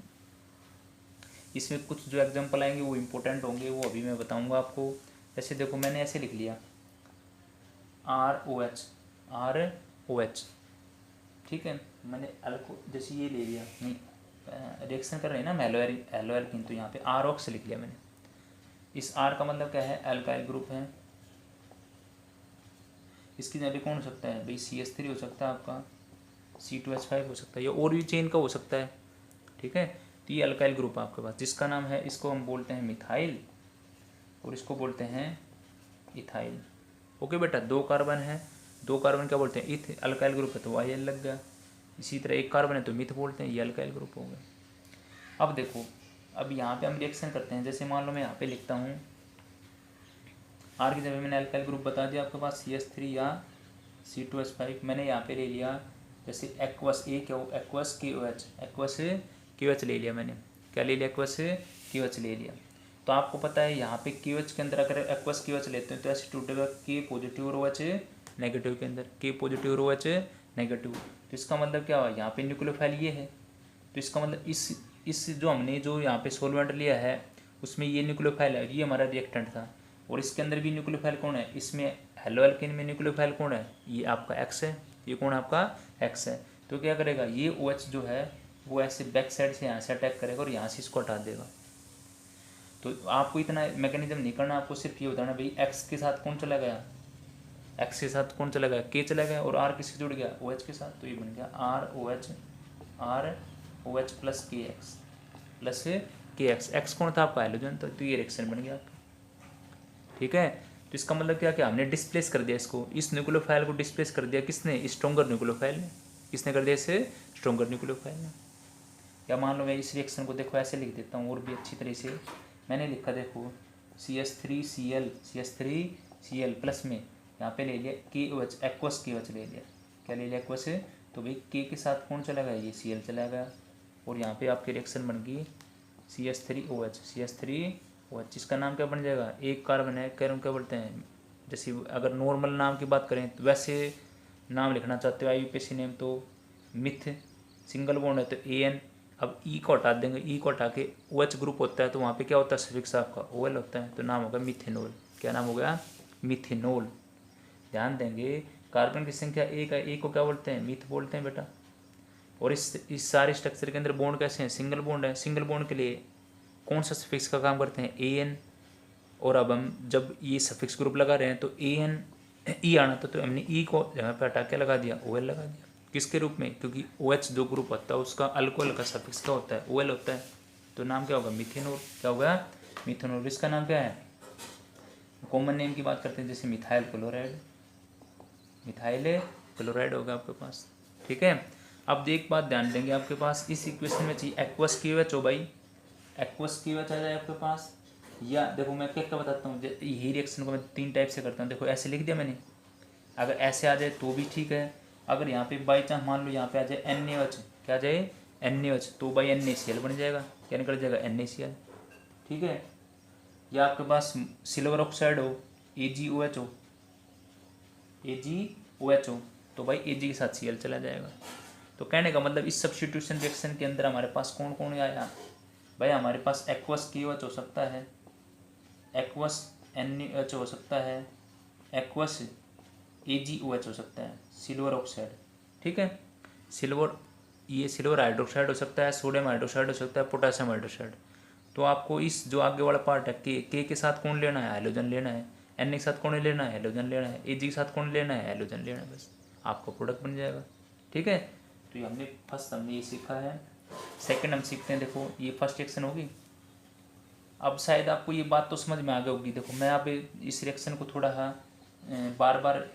इसमें कुछ जो एग्जाम्पल आएंगे वो इम्पोर्टेंट होंगे, वो अभी मैं बताऊंगा आपको। जैसे देखो मैंने ऐसे लिख लिया ROH, ठीक है, मैंने अल्को जैसे ये ले लिया, रिएक्शन कर रहे हैं ना हम एलोएर की, तो यहाँ पे ROX लिख लिया मैंने। इस R का मतलब क्या है, अल्काइल ग्रुप है। इसकी जगह कौन हो सकता है भाई, CH3 हो सकता है, आपका C2H5 हो सकता है, या और भी चेन का हो सकता है। ठीक है, तो ये अल्काइल ग्रुप है आपके पास, जिसका नाम है, इसको हम बोलते हैं मिथाइल और इसको बोलते हैं इथाइल। ओके बेटा, दो कार्बन है, दो कार्बन क्या बोलते हैं, इथ, अल्काइल ग्रुप है तो YL लग गया। इसी तरह एक कार्बन है तो मिथ बोलते हैं, ये अल्काइल ग्रुप हो गया। अब देखो, अब यहाँ पे हम रिएक्शन करते हैं, जैसे मान लो मैं यहाँ पे लिखता हूँ R की जगह मैंने अल्काइल ग्रुप बता दिया आपके पास CH3 या C2H5, मैंने यहाँ पे ले लिया जैसे एक्वस KOH ले लिया मैंने, क्या ले लिया, एक्वस KOH ले लिया। तो आपको पता है यहाँ पे KOH के अंदर अगर एक्वस KOH लेते हैं तो ऐसे टूटेगा K पॉजिटिव और OH नेगेटिव के अंदर, K पॉजिटिव और OH नेगेटिव। तो इसका मतलब क्या हुआ, यहाँ पे न्यूक्लियोफाइल ये है, तो इसका मतलब इस जो हमने जो यहाँ पे सोलवेंट लिया है उसमें ये न्यूक्लियोफाइल है, ये हमारा रिएक्टेंट था, और इसके अंदर भी न्यूक्लियोफाइल कौन है, इसमें हेलो एल्केन में न्यूक्लियोफाइल कौन है, ये आपका X है, ये कौन है आपका X है। तो क्या करेगा ये OH जो है वो ऐसे बैक साइड से यहाँ से अटैक करेगा और यहाँ से इसको हटा देगा। तो आपको इतना मैकेनिज्म नहीं करना, आपको सिर्फ ये बताना भाई X के साथ कौन चला गया, X के साथ कौन चला गया, K चला गया, और R किससे जुड़ गया, OH के साथ, तो ये बन गया ROH प्लस KX। X कौन था आपका, हाइड्रोजन, तो ये रिएक्शन बन गया आपका। ठीक है, तो इसका मतलब क्या, हमने डिस्प्लेस कर दिया इसको, इस न्यूक्लियोफाइल को डिस्प्लेस कर दिया किसने, स्ट्रॉन्गर न्यूक्लियोफाइल ने। किसने कर दिया इसे, स्ट्रॉन्गर न्यूक्लियोफाइल ने। या मान लो मैं इस रिएक्शन को देखो ऐसे लिख देता हूँ और भी अच्छी तरह से, मैंने लिखा देखो CH3Cl प्लस में यहाँ पे ले लिया KOH, एक्वस KOH ले लिया, क्या ले लिया, एक्वस। तो भाई K के साथ कौन चला गया, ये Cl चला गया, और यहाँ पे आपकी रिएक्शन बन गई CH3OH, जिसका नाम क्या बन जाएगा, एक कार्बन है, क्या बोलते हैं, जैसे अगर नॉर्मल नाम की बात करें तो वैसे नाम लिखना चाहते हो IUPAC नेम तो मिथ, सिंगल बॉन्ड है तो AN। अब E को हटा देंगे, E को हटा के OH ग्रुप होता है तो वहाँ पे क्या होता है, सफिक्स आपका OL होता है, तो नाम होगा मिथेनॉल। क्या नाम हो गया, मिथेनॉल। ध्यान देंगे कार्बन की संख्या एक है, एक को क्या बोलते हैं, मिथ बोलते हैं बेटा। और इस सारे स्ट्रक्चर के अंदर बॉन्ड कैसे हैं, सिंगल बॉन्ड है। सिंगल बॉन्ड के लिए कौन सा सफिक्स का काम करते हैं, ए एन। और अब हम जब ये सफिक्स ग्रुप लगा रहे हैं तो ए एन ई आना था, तो हमने ई को जगह पे हटा के लगा दिया, ओ एल लगा दिया। किसके रूप में, क्योंकि ओ एच जो ग्रुप होता है उसका अल्कोहल का सफिक्स क्या होता है, ओ एल होता है। तो नाम क्या होगा, मिथेनॉल। क्या होगा, मिथेनॉल। इसका नाम क्या है, कॉमन नेम की बात करते हैं जैसे मिथाइल क्लोराइड, मिथाइल क्लोराइड होगा आपके पास। ठीक है। अब एक बात ध्यान देंगे, आपके पास इस इक्वेशन में चाहिए एक्वस KOH हो भाई, एक्वस KOH आ जाए आपके पास। या देखो मैं क्या क्या बताता हूँ, यही रिएक्शन को मैं 3 टाइप से करता हूँ। देखो ऐसे लिख दिया मैंने, अगर ऐसे आ जाए तो भी ठीक है। अगर यहाँ पे बाई चांस मान लो यहाँ पे आ जाए NaOH, क्या आ जाए NaOH, तो भाई NaCl बन जाएगा, क्या निकल जाएगा NaCl। ठीक है। या आपके पास सिल्वर ऑक्साइड हो, AgOH हो, AgOH हो, तो भाई Ag के साथ Cl चला जाएगा। तो कहने का मतलब इस सब्स्टिट्यूशन रिएक्शन के अंदर हमारे पास कौन कौन आया भाई, हमारे पास एक्वस KOH हो सकता है, एक्वस NaOH हो सकता है, एक्वस AgOH हो सकता है, सिल्वर ऑक्साइड। ठीक है। सिल्वर, ये सिल्वर हाइड्रोक्साइड हो सकता है, सोडियम हाइड्रोक्साइड हो सकता है, पोटासियम हाइड्रोक्साइड। तो आपको इस जो आगे वाला पार्ट है के साथ कौन लेना है, हाइड्रोजन लेना है। एन के साथ कौन लेना है, हाइड्रोजन लेना है। Ag के साथ कौन लेना है, हाइड्रोजन लेना है। बस आपका प्रोडक्ट बन जाएगा। ठीक है। तो ये हमने ये सीखा है। सेकंड हम सीखते हैं, देखो ये फर्स्ट रिएक्शन होगी। अब शायद आपको ये बात तो समझ में आ गई होगी। देखो मैं अब इस रिएक्शन को थोड़ा बार बार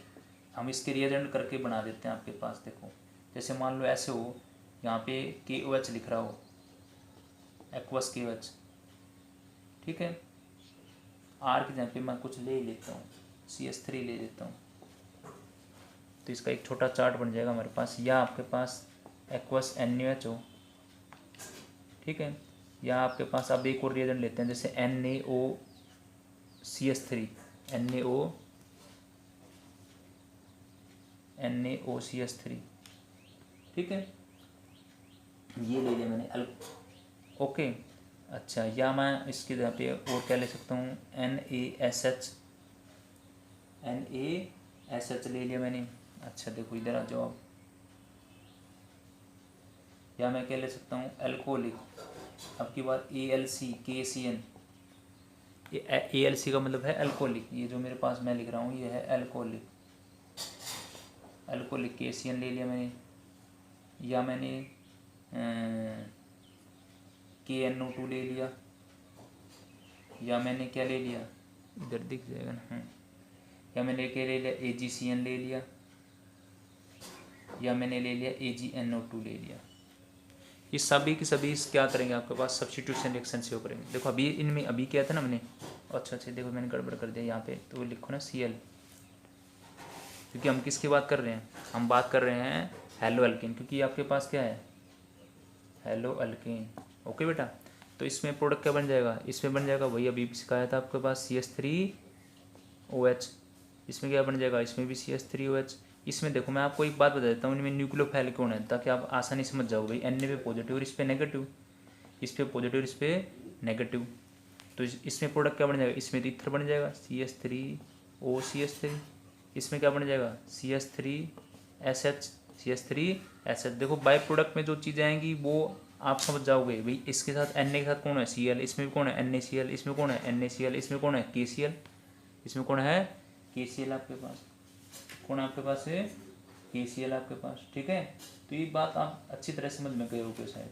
हम इसके रिएजेंट करके बना देते हैं आपके पास। देखो जैसे मान लो ऐसे हो, यहाँ पे KOH लिख रहा हो, एक्वस KOH। ठीक है। आर की जगह पे मैं कुछ ले ही लेता हूँ, CH3 ले लेता हूँ, तो इसका एक छोटा चार्ट बन जाएगा हमारे पास। या आपके पास एक्वस NaOH हो, ठीक है। या आपके पास अब एक और रिएजेंट लेते हैं जैसे NaOCH3, NaOCH3। ठीक है, ये ले लिया मैंने ओके। अच्छा, या मैं इसकी जगह पे और क्या ले सकता हूँ, NaSH ले लिया मैंने। अच्छा देखो इधर आ जाओ आप। या मैं क्या ले सकता हूँ, अल्कोहलिक। अब की बार AlCKCN। AlC का मतलब है अल्कोहलिक, ये जो मेरे पास मैं लिख रहा हूँ ये है अल्कोहलिक, अल्कोहलिक KCN ले लिया मैंने। या मैंने KNO2 ले लिया। या मैंने क्या ले लिया, इधर दिख जाएगा ना। या मैंने क्या ले लिया, AgCN ले लिया। या मैंने ले लिया AgNO2 ले लिया। ये सभी की सभी क्या करेंगे आपके पास, सब्स्टिट्यूशन रिएक्शन से हो करेंगे। देखो अभी इनमें अभी क्या था ना मैंने, अच्छा देखो मैंने गड़बड़ कर दिया यहाँ पे, तो लिखो ना Cl, क्योंकि हम किसकी बात कर रहे हैं, हम बात कर रहे हैं हेलो अल्केन, क्योंकि आपके पास क्या है, हेलो अल्केन। ओके बेटा। तो इसमें प्रोडक्ट क्या बन जाएगा, इसमें बन जाएगा वही अभी सिखाया था आपके पास, CH3OH। इसमें क्या बन जाएगा, इसमें भी CH3OH। इसमें देखो मैं आपको एक बात बता देता हूँ, इनमें न्यूक्लियोफाइल कौन है, ताकि आप आसानी समझ जाओ भाई। Na पे पॉजिटिव और इस पे नेगेटिव, इस पे पॉजिटिव और इस पे नेगेटिव। तो इसमें प्रोडक्ट क्या बन जाएगा, इसमें तो इथर बन जाएगा CH3OCH3। इसमें क्या बन जाएगा, CH3SH, CH3SH। देखो बाई प्रोडक्ट में जो चीज़ें आएंगी वो आप समझ जाओगे भाई। इसके साथ Na के साथ कौन है, Cl, इसमें भी कौन है NaCl, इसमें कौन है NaCl, इसमें कौन है KCl, इसमें कौन है KCl आपके पास, कौन आपके पास है KCl आपके पास। ठीक है। तो ये बात आप अच्छी तरह समझ में गए होगे शायद।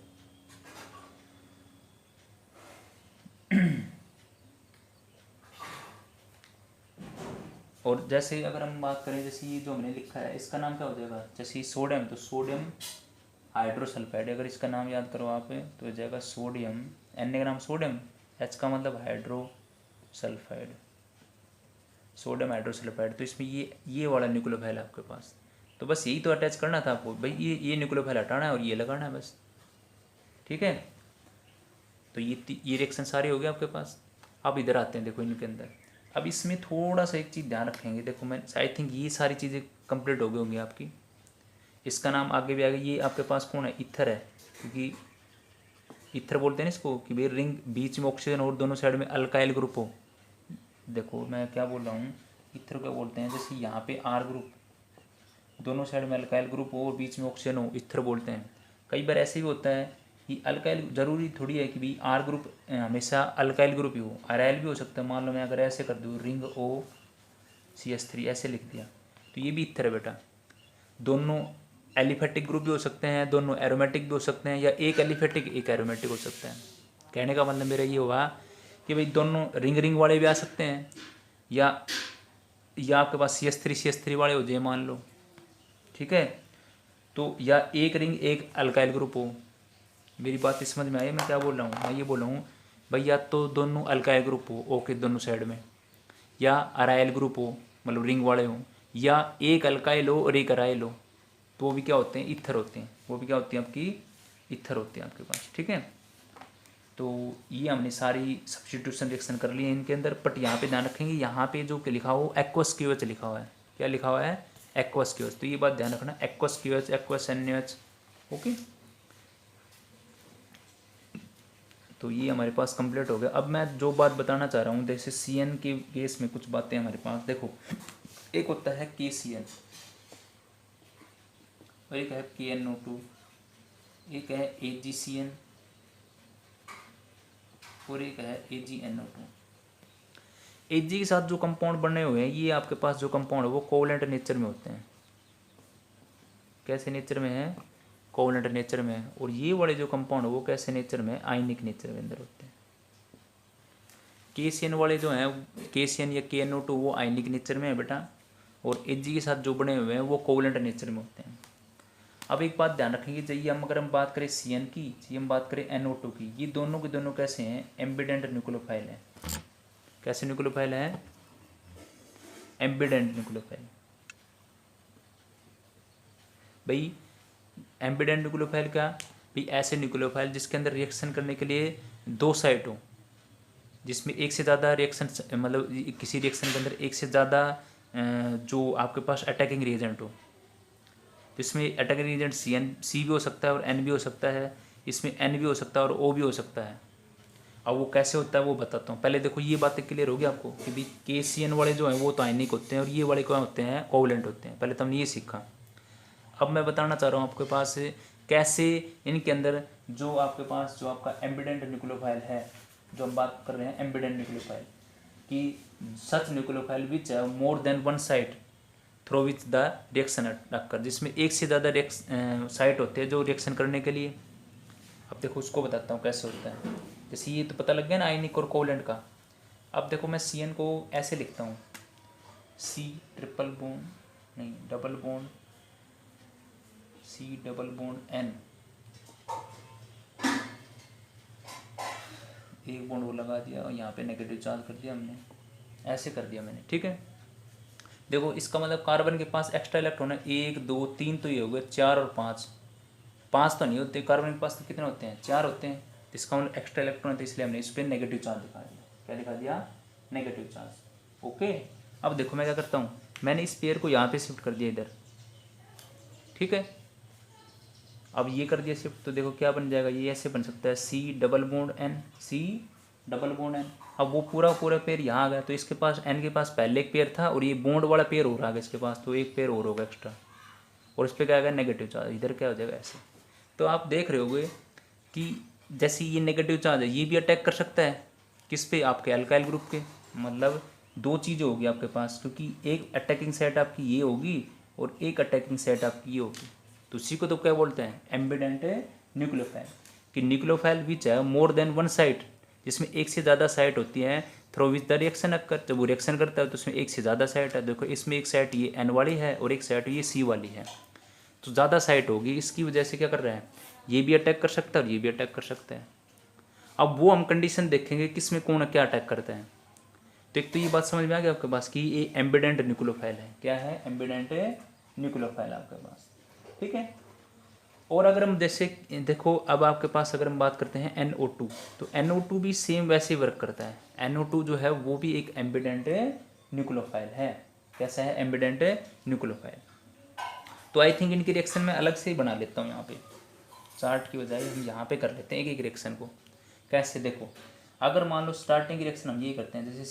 और जैसे अगर हम बात करें, जैसे ये जो हमने लिखा है इसका नाम क्या हो जाएगा, जैसे सोडियम, तो सोडियम हाइड्रोसल्फाइड। अगर इसका नाम याद करो आप तो हो जाएगा सोडियम, Na का नाम सोडियम, H का मतलब हाइड्रोसल्फाइड, सोडियम हाइड्रोसल्फाइड। तो इसमें ये वाला न्यूक्लियोफाइल है आपके पास। तो बस यही तो अटैच करना था आपको भाई, ये न्यूक्लियोफाइल हटाना है और ये लगाना है बस। ठीक है। तो ये रिएक्शन सारे हो गए आपके पास। अब इधर आते हैं, देखो इनके अंदर अब इसमें थोड़ा सा एक चीज़ ध्यान रखेंगे। देखो मैं आई थिंक ये सारी चीज़ें कंप्लीट हो गई होंगी आपकी। इसका नाम आगे भी आगे, ये आपके पास कौन है, इथर है, क्योंकि इथर बोलते हैं ना इसको, कि भाई रिंग बीच में ऑक्सीजन और दोनों साइड में अल्काइल ग्रुप हो। देखो मैं क्या बोल रहा हूँ, इथर क्या बोलते हैं, जैसे यहाँ पे R ग्रुप, दोनों साइड में अल्काइल ग्रुप हो और बीच में ऑक्सीजन हो, इथर बोलते हैं। कई बार ऐसे भी होता है कि अल्काइल, ज़रूरी थोड़ी है कि भाई आर ग्रुप हमेशा अल्काइल ग्रुप ही हो, अराइल भी हो सकता है। मान लो मैं अगर ऐसे कर दूँ रिंग OCH3 ऐसे लिख दिया तो ये भी इथर है बेटा। दोनों एलिफेटिक ग्रुप भी हो सकते हैं, दोनों एरोमेटिक भी हो सकते हैं, या एक एलिफेटिक एक एरोमेटिक हो सकता है। कहने का मतलब मेरा ये हुआ कि भाई दोनों रिंग रिंग वाले भी आ सकते हैं, या आपके पास CH3 वाले हो जाए मान लो, ठीक है। तो या एक रिंग एक अल्काइल ग्रुप हो। मेरी बात समझ में आई मैं क्या बोल रहा हूँ? मैं ये बोल रहा हूँ भाई या तो दोनों अल्काइल ग्रुप हो ओके दोनों साइड में, या अराइल ग्रुप हो मतलब रिंग वाले हो, या एक अल्काइल हो और एक अराइल हो, तो वो भी क्या होते हैं? ईथर होते हैं। वो भी क्या होती हैं आपकी? ईथर होते हैं आपके पास, ठीक है। तो ये हमने सारी सब्स्टिट्यूशन रिएक्शन कर ली है इनके अंदर। बट यहाँ पे ध्यान रखेंगे, यहाँ पे जो लिखा हो एक्वस QH लिखा हुआ है। क्या लिखा हुआ है? Aqueous QH। तो ये बात ध्यान रखना, aqueous QH aqueous NaOH, okay. तो ये हमारे पास कंप्लीट हो गया। अब मैं जो बात बताना चाह रहा हूँ, जैसे CN के केस में कुछ बातें हमारे पास देखो, एक होता है KCN और एक है KNO2, एक है AgCN और एक है AgNO2। Ag के साथ जो कंपाउंड बने हुए हैं, ये आपके पास जो कंपाउंड है वो कोवलेंट नेचर में होते हैं। कैसे नेचर में है? कोवलेंट नेचर में है। और ये वाले जो कंपाउंड है वो कैसे नेचर में है? आयनिक नेचर के अंदर होते हैं। KCN वाले जो हैं, KCN या KNO2 वो आयनिक नेचर में है बेटा, और Ag के साथ जो बने हुए हैं वो कोवलेंट नेचर में होते हैं। अब एक बात ध्यान रखेंगे, चाहिए अगर हम बात करें CN की, चाहिए हम बात करें NO2 की, ये दोनों के दोनों कैसे हैं? एम्बिडेंट न्यूक्लियोफाइल है। कैसे न्यूक्लियोफाइल है? Ambient nucleophile. भाई एम्बिडेंट न्यूक्लियोफाइल का भाई ऐसे न्यूक्लियोफाइल जिसके अंदर रिएक्शन करने के लिए दो साइट हो, जिसमें एक से ज़्यादा रिएक्शन, मतलब किसी रिएक्शन के अंदर एक से ज़्यादा जो आपके पास अटैकिंग रिएजेंट हो। इसमें अटैकिंग रिएजेंट C भी हो सकता है और N भी हो सकता है, इसमें N भी हो सकता है और O भी हो सकता है। अब वो कैसे होता है वो बताता हूँ। पहले देखो ये बातें क्लियर होगी आपको कि भाई KCN वाले जो हैं वो तो आयनिक होते हैं और ये वाले क्या होते हैं? कोवलेंट होते हैं। पहले तो हमने ये सीखा। अब मैं बताना चाह रहा हूँ आपके पास कैसे इनके अंदर जो आपके पास जो आपका एम्बिडेंट न्यूक्लियोफाइल है, जो हम बात कर रहे हैं एम्बिडेंट न्यूक्लियोफाइल की, सच न्यूक्लियोफाइल विच है more than one site through which the reaction occur, जिसमें एक से ज़्यादा साइट होते हैं जो रिएक्शन करने के लिए। अब देखो उसको बताता हूँ कैसे होता है। जैसे ये तो पता लग गया ना आयनिक और कोवलेंट का। अब देखो मैं CN को ऐसे लिखता हूँ, C ट्रिपल बॉन्ड नहीं double bond C double bond N, एक बॉन्ड वो लगा दिया और यहाँ पे नेगेटिव चार्ज कर दिया हमने, ऐसे कर दिया मैंने, ठीक है। देखो इसका मतलब कार्बन के पास एक्स्ट्रा इलेक्ट्रॉन है 1 2 3, तो ये हो गए 4 और 5। 5 तो नहीं होते कार्बन के पास, तो कितने होते हैं? 4 होते हैं। इसका मतलब एक्स्ट्रा इलेक्ट्रॉन है, तो इसलिए हमने इस पर नेगेटिव चार्ज दिखा दिया। क्या दिखा दिया? Negative charge, okay. अब देखो मैं क्या करता हूँ, मैंने इस पेयर को यहाँ पे शिफ्ट कर दिया इधर, ठीक है। अब ये कर दिया शिफ्ट, तो देखो क्या बन जाएगा, ये ऐसे बन सकता है C double bond N, C double bond N। अब वो पूरा पूरा पेयर यहाँ आ गया, तो इसके पास N के पास पहले एक पेयर था और ये बॉन्ड वाला पेयर हो रहा है इसके पास, तो एक पेयर और होगा एक्स्ट्रा, और इस पर क्या आएगा? Negative charge. इधर क्या हो जाएगा? ऐसे। तो आप देख रहे होगे कि जैसे ये नेगेटिव चार्ज है, ये भी अटैक कर सकता है किस पे? आपके अल्काइल ग्रुप के। मतलब दो चीज़ें होगी आपके पास, क्योंकि एक अटैकिंग साइट आपकी ये होगी और एक अटैकिंग साइट आपकी ये होगी। तो उसी को तो क्या बोलते हैं? Ambient nucleophile. कि न्यूक्लियोफाइल विच है मोर देन वन साइट, जिसमें एक से ज़्यादा साइट होती है, through which the reaction occur. जब वो रिएक्शन करता है तो उसमें एक से ज़्यादा साइट है। देखो इसमें एक साइट ये N वाली है और एक साइट ये C वाली है, तो ज़्यादा साइट होगी, इसकी वजह से क्या कर रहा है? ये भी अटैक कर सकता है और ये भी अटैक कर सकता है। अब वो हम कंडीशन देखेंगे किस में कौन क्या अटैक करता है। तो एक तो ये बात समझ में आ गया आपके पास कि ये एम्बिडेंट न्यूक्लियोफाइल है। क्या है? एम्बिडेंट न्यूक्लियोफाइल आपके पास, ठीक है। और अगर हम जैसे देखो, अब आपके पास अगर हम बात करते हैं NO2, तो NO2 भी सेम वैसे वर्क करता है। NO2 जो है वो भी एक एम्बिडेंट न्यूक्लियोफाइल है। कैसा है? Ambient nucleophile. तो आई थिंक इनकी रिएक्शन मैं अलग से ही बना लेता हूँ, यहाँ पे चार्ट की बजाय हम यहाँ पे कर लेते हैं एक एक रिएक्शन को। कैसे? देखो अगर मान लो स्टार्टिंग की रिएक्शन हम ये करते हैं, जैसे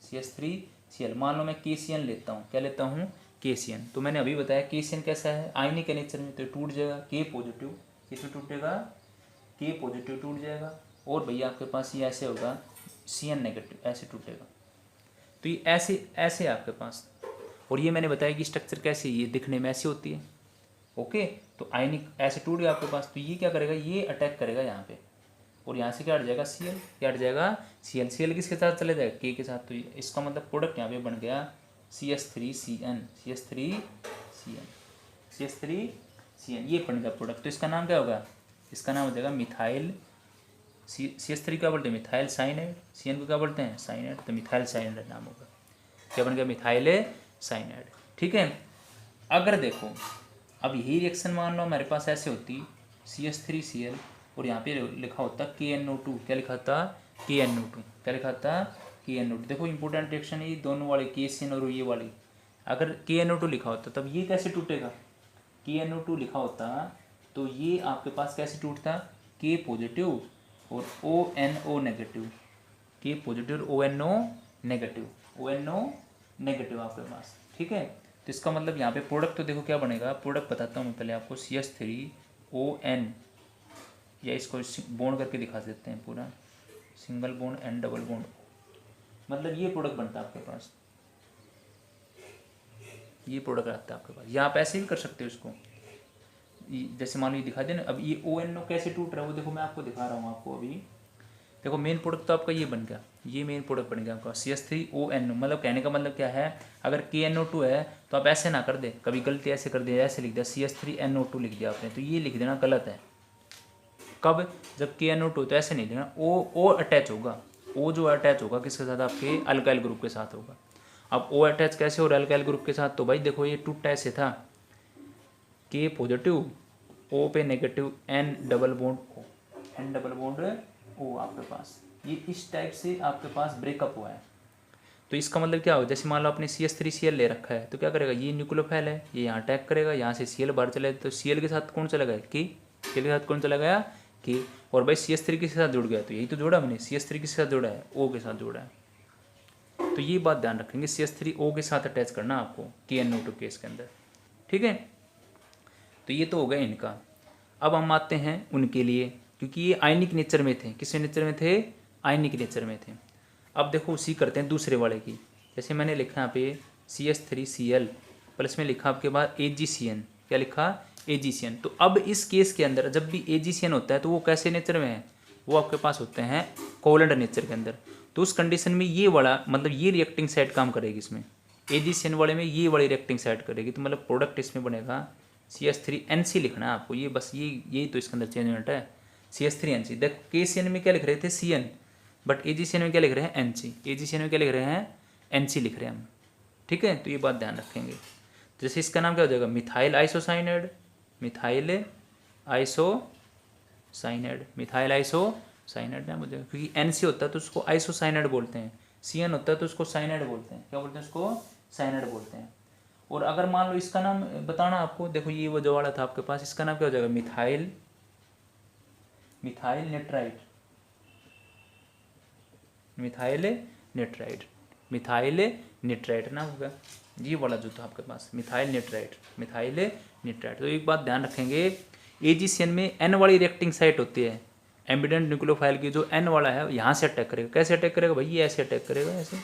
CH3Cl, मान लो मैं KCN लेता हूँ। क्या लेता हूँ? KCN। तो मैंने अभी बताया KCN कैसा है? आयनिक के नेचर में, तो टूट जाएगा, K पॉजिटिव किसमें टूटेगा, के पॉजिटिव टूट जाएगा, और भैया आपके पास ये ऐसे होगा Cn नेगेटिव, ऐसे टूटेगा। तो ये ऐसे ऐसे आपके पास, और ये मैंने बताया कि स्ट्रक्चर कैसे, ये दिखने में ऐसी होती है। ओके, तो आयनिक ऐसे टूट गया आपके पास, तो ये क्या करेगा, ये अटैक करेगा यहाँ पे, और यहाँ से क्या हट जाएगा, Cl, क्या हट जाएगा, Cl। Cl किसके साथ चले जाएगा, के के साथ। तो इसका मतलब प्रोडक्ट यहाँ पे बन गया CH3Cn, CH3Cn, CH3Cn, ये बन गया प्रोडक्ट। तो इसका नाम क्या होगा, इसका नाम हो जाएगा मिथाइल, CH3 क्या बोलते हैं, मिथाइल साइनाइड, Cn को क्या बोलते हैं, साइनाइड, तो मिथाइल साइनाइड नाम होगा। क्या बन गया, मिथाइल साइनाइड। ठीक है, अगर देखो अब यही रिएक्शन मान लो हमारे पास ऐसे होती CH3Cl, और यहाँ पे लिखा होता KNO2, क्या लिखा था, KNO2, क्या लिखा था, KNO2। देखो इंपॉर्टेंट रिएक्शन है ये दोनों वाले, KCN और ये वाली। अगर KNO2 लिखा होता तब ये कैसे टूटेगा, KNO2 लिखा होता तो ये आपके पास कैसे टूटता, K पॉजिटिव और ONO नेगेटिव, K पॉजिटिव और ONO नेगेटिव, ONO नेगेटिव आपके पास। ठीक है, तो इसका मतलब यहाँ पे प्रोडक्ट तो देखो क्या बनेगा, प्रोडक्ट बताता हूँ मैं पहले आपको, CH3ON, या इसको बॉन्ड करके दिखा देते हैं पूरा, single bond and double bond, मतलब ये प्रोडक्ट बनता है आपके पास, ये प्रोडक्ट आता है आपके पास। या आप ऐसे भी कर सकते हो इसको, जैसे मान लीजिए दिखा दें ना। अब ये ONO कैसे टूट रहा है वो देखो, मैं आपको दिखा रहा हूँ आपको अभी। देखो मेन प्रोडक्ट तो आपका ये बन गया, ये मेन प्रोडक्ट बन गया आपका CH3ONO। मतलब कहने का मतलब क्या है, अगर KNO2 है तो आप ऐसे ना कर दे, कभी गलती ऐसे कर दिया, ऐसे लिख दिया CH3NO2 लिख दिया आपने, तो ये लिख देना गलत है। कब, जब KNO2 तो ऐसे नहीं लिखना, O अटैच होगा, O जो अटैच होगा किसके साथ, आपके अल्काइल ग्रुप के साथ होगा। अब O अटैच कैसे हो रहा है अल्काइल ग्रुप के साथ, तो भाई देखो ये टूटा ऐसे था, K पॉजिटिव, O पे negative, N double bond O, N double bond O आपके पास, ये इस टाइप से आपके पास ब्रेकअप हुआ है। तो इसका मतलब क्या होगा, जैसे मान लो आपने CH3Cl ले रखा है, तो क्या करेगा, ये न्यूक्लियोफाइल है, ये यहाँ अटैक करेगा, यहाँ से Cl बाहर चले, तो Cl के साथ कौन चला गया, K, Cl के साथ कौन चला गया, K, और भाई CH3 के साथ जुड़ गया, तो यही तो जोड़ा मैंने, CH3 के साथ जोड़ा है, O के साथ जोड़ा है। तो ये बात ध्यान रखेंगे, CH3O के साथ अटैच करना आपको KNO2 केस के अंदर। ठीक है, तो ये तो हो गया इनका। अब हम आते हैं उनके लिए, क्योंकि ये आयनिक नेचर में थे, किस नेचर में थे, आयनिक नेचर में थे। अब देखो उसी करते हैं दूसरे वाले की, जैसे मैंने लिखा यहाँ पे CH3Cl प्लस में लिखा आपके बाद AgCN, क्या लिखा, AgCN। तो अब इस केस के अंदर जब भी AgCN होता है तो वो कैसे नेचर में है, वो आपके पास होते हैं कोवलेंट नेचर के अंदर। तो उस कंडीशन में ये वाला मतलब ये रिएक्टिंग साइड काम करेगी इसमें, AgCN वाले में ये वाली रिएक्टिंग साइड करेगी, तो मतलब प्रोडक्ट इसमें बनेगा CH3NC लिखना है आपको, ये बस यही तो इसके अंदर चेंजमेंट है, CH3NC। देख KCN में क्या लिख रहे थे, CN, बट AgCN में क्या लिख रहे हैं, NC, AgCN में क्या लिख रहे हैं, NC लिख रहे हैं हम। ठीक है, तो ये बात ध्यान रखेंगे। जैसे इसका नाम क्या हो जाएगा, methyl isocyanide, methyl isocyanide, methyl isocyanide नाम हो जाएगा, क्योंकि NC होता है तो उसको आइसोसाइनाइड बोलते हैं, CN होता है तो उसको साइनाइड बोलते हैं, क्या बोलते हैं उसको, साइनाइड बोलते हैं। और अगर मान लो इसका नाम बताना आपको, देखो ये वो जो वाला था आपके पास, इसका नाम क्या हो जाएगा, मिथाइल नेट्राइड, मिथाइल नेट्राइड, मिथाइल नेट्राइड ना होगा, ये वाला जो था आपके पास मिथाइल नेट्राइड, मिथाइल नेट्राइड। तो एक बात ध्यान रखेंगे, AgCN में N वाली रिएक्टिंग साइट होती है, एम्बिडेंट न्यूक्लियोफाइल की जो N वाला है यहाँ से अटैक करेगा, कैसे अटैक करेगा भाई, ये ऐसे अटैक करेगा ऐसे,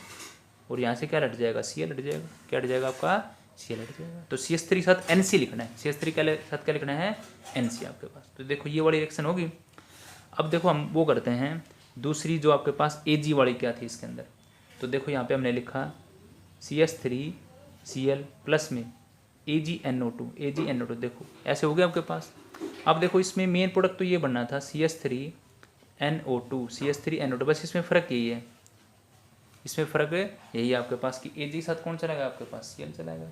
और यहाँ से क्या हट जाएगा, Cl हट जाएगा, क्या हट जाएगा आपका, Cl हट जाएगा। तो CH3 के साथ NC लिखना है, CH3 के साथ क्या लिखना है, NC आपके पास। तो देखो ये वाली रिएक्शन होगी। अब देखो हम वो करते हैं दूसरी जो आपके पास Ag वाली क्या थी इसके अंदर, तो देखो यहाँ पे हमने लिखा CH3Cl प्लस में AgNO2, देखो ऐसे हो गया आपके पास। अब देखो इसमें मेन प्रोडक्ट तो ये बनना था CH3NO2, बस इसमें फ़र्क यही है, इसमें फ़र्क यही है आपके पास कि Ag के साथ कौन चलाएगा आपके पास, Cl चलाएगा।